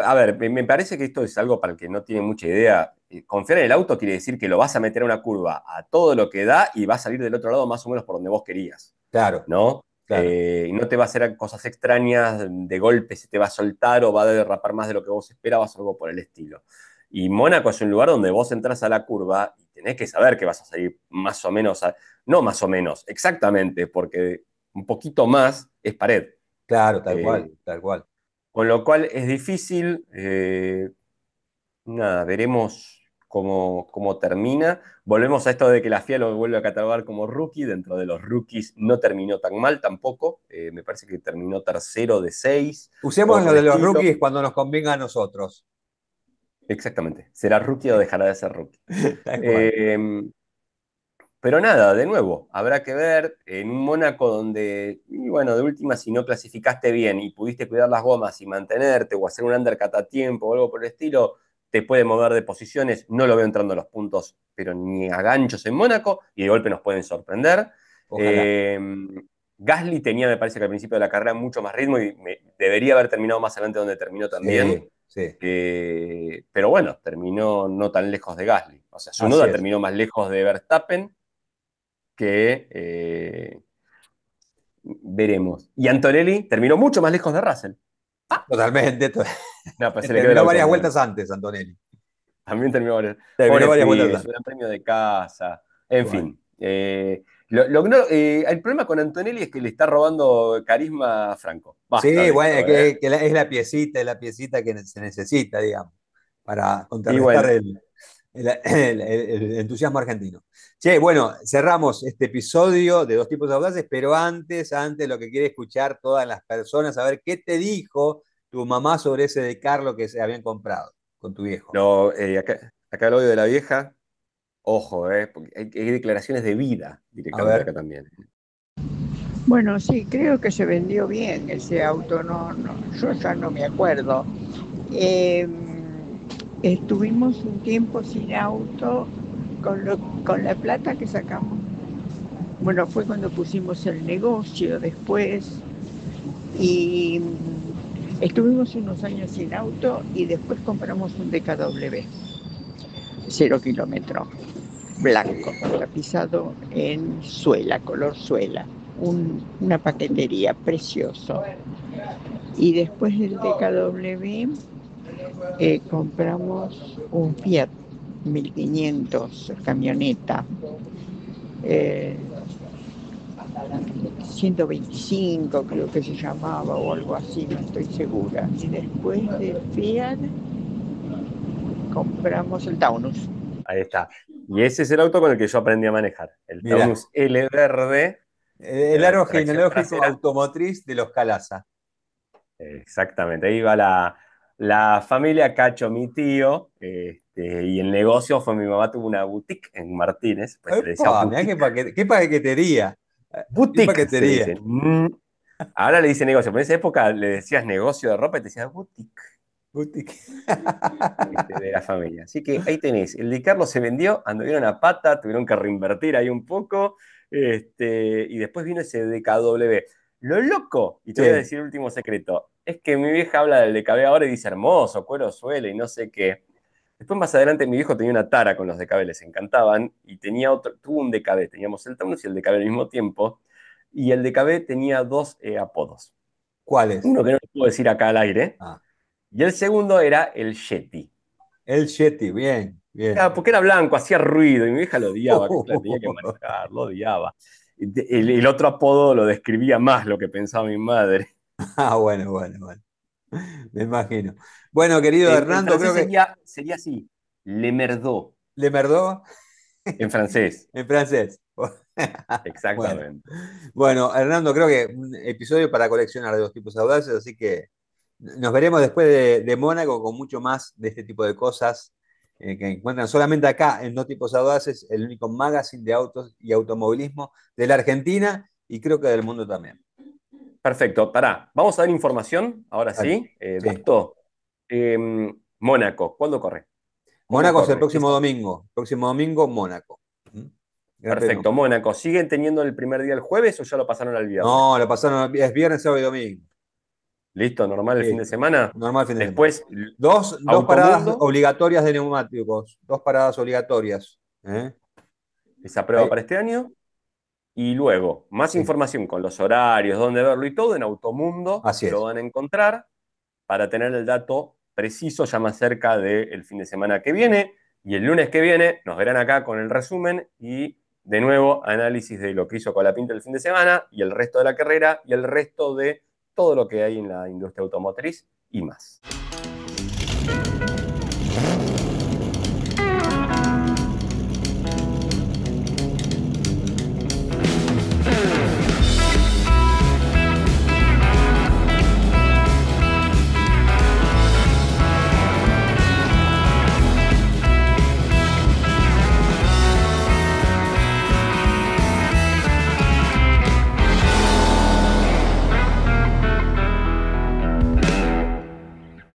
A ver, me parece que esto es algo para el que no tiene mucha idea. Confiar en el auto quiere decir que lo vas a meter a una curva a todo lo que da y va a salir del otro lado más o menos por donde vos querías, Claro, ¿no? claro. Y no te va a hacer cosas extrañas, de golpe se te va a soltar o va a derrapar más de lo que vos esperabas o algo por el estilo. Y Mónaco es un lugar donde vos entras a la curva y tenés que saber que vas a salir más o menos, no más o menos, exactamente, porque un poquito más es pared. Claro, tal cual, Eh, tal cual. con lo cual es difícil. Nada, veremos cómo termina. Volvemos a esto de que la FIA lo vuelve a catalogar como rookie. Dentro de los rookies no terminó tan mal tampoco. Me parece que terminó tercero de seis o Usemos algo lo por el de los estilo. rookies cuando nos convenga a nosotros. Exactamente. ¿Será rookie o dejará de ser rookie? Tal cual. Eh, pero nada, de nuevo, habrá que ver en un Mónaco donde, y bueno, de última, si no clasificaste bien y pudiste cuidar las gomas y mantenerte o hacer un undercut a tiempo o algo por el estilo, te puede mover de posiciones. No lo veo entrando a los puntos, pero ni a ganchos en Mónaco y de golpe nos pueden sorprender. Ojalá. Eh, Gasly tenía, me parece que al principio de la carrera, mucho más ritmo y debería haber terminado más adelante donde terminó también. Sí, sí. Pero bueno, terminó no tan lejos de Gasly. O sea, Así Tsunoda es. terminó más lejos de Verstappen que veremos. Y Antonelli terminó mucho más lejos de Russell. Totalmente. No, pues se le quedó el Terminó auto varias muy. vueltas antes, Antonelli. También terminó varios. Terminó Pobre varias vueltas pibe, es un antes. gran premio de casa. En Bueno. fin. El problema con Antonelli es que le está robando carisma a Franco. Basta Sí, de bueno, esto, ¿eh? es la piecita que se necesita, digamos, para Y contrarrestar bueno, el entusiasmo argentino. Che, bueno, cerramos este episodio de Dos Tipos de Audaces, pero antes, lo que quiere escuchar todas las personas, a ver qué te dijo tu mamá sobre ese de Carlo que se habían comprado con tu viejo. acá el audio de la vieja, ojo, porque hay declaraciones de vida A directamente ver. acá también. Bueno, sí, creo que se vendió bien ese auto, yo ya no me acuerdo. Eh, Estuvimos un tiempo sin auto con la plata que sacamos. Bueno, fue cuando pusimos el negocio después y estuvimos unos años sin auto y después compramos un DKW, 0 kilómetro, blanco, tapizado en suela, color suela, una paquetería precioso. Y después del DKW compramos un Fiat 1500 camioneta, eh, 125 creo que se llamaba o algo así, no estoy segura. Y después del Fiat compramos el Taunus. Ahí está. Y ese es el auto con el que yo aprendí a manejar. El Mira, Taunus L verde, el árbol tracción genealógico trasera. automotriz de los Calaza. Exactamente, ahí va la familia Cacho, mi tío, y el negocio fue mi mamá tuvo una boutique en Martínez, pues se le decía ¡Epa! Mirá boutique. qué paquetería. Qué Boutique se le paquetería. dice. Ahora le dice negocio, pero en esa época le decías negocio de ropa y te decías boutique, Boutique. de la familia. Así que ahí tenés, el de Carlos se vendió, anduvieron a pata, tuvieron que reinvertir ahí un poco, y después vino ese DKW. Lo loco, y te voy a Sí. decir el último secreto, es que mi vieja habla del DKW ahora y dice hermoso, cuero suele y no sé qué. Después más adelante mi viejo tenía una tara con los DKW, les encantaban, y tenía tuvo un DKW, teníamos el Taunus y el DKW al mismo tiempo, y el DKW tenía dos apodos. ¿Cuáles? Uno que no lo puedo decir acá al aire, Ah, y el segundo era el Yeti. el Yeti, bien, bien. Claro, porque era blanco, hacía ruido y mi vieja lo odiaba, que la tenía que manejar, lo odiaba. El otro apodo lo describía más lo que pensaba mi madre. Ah, bueno, bueno, bueno. Me imagino. Bueno, querido En Hernando, creo francés que sería así, Le Merdeau, le merdó en francés. en francés. Bueno, Exactamente. bueno, Hernando, creo que un episodio para coleccionar de Dos Tipos Audaces, así que nos veremos después de Mónaco con mucho más de este tipo de cosas que encuentran solamente acá en Dos Tipos Audaces, el único magazine de autos y automovilismo de la Argentina y creo que del mundo también. Perfecto, pará. Vamos a dar información, ahora Dale. sí. Sí. Dato, Mónaco, ¿cuándo corre? ¿Cómo Mónaco es el corre? próximo domingo. Próximo domingo, Mónaco. ¿Mm? Gran premio. Perfecto, Mónaco. ¿Siguen teniendo el primer día el jueves o ya lo pasaron al viernes? No, lo pasaron, es viernes, sábado y domingo. ¿Listo? ¿Normal el fin de Listo. semana? Normal fin de semana. Después, Dos paradas Automundo, obligatorias de neumáticos. Dos paradas obligatorias. ¿Eh? esa prueba Ahí- para este año. Y luego, más sí, información con los horarios, dónde verlo y todo, en Automundo así lo es. van a encontrar para tener el dato preciso ya más cerca del fin de semana que viene. Y el lunes que viene nos verán acá con el resumen y de nuevo análisis de lo que hizo Colapinto el fin de semana y el resto de la carrera y el resto de todo lo que hay en la industria automotriz y más.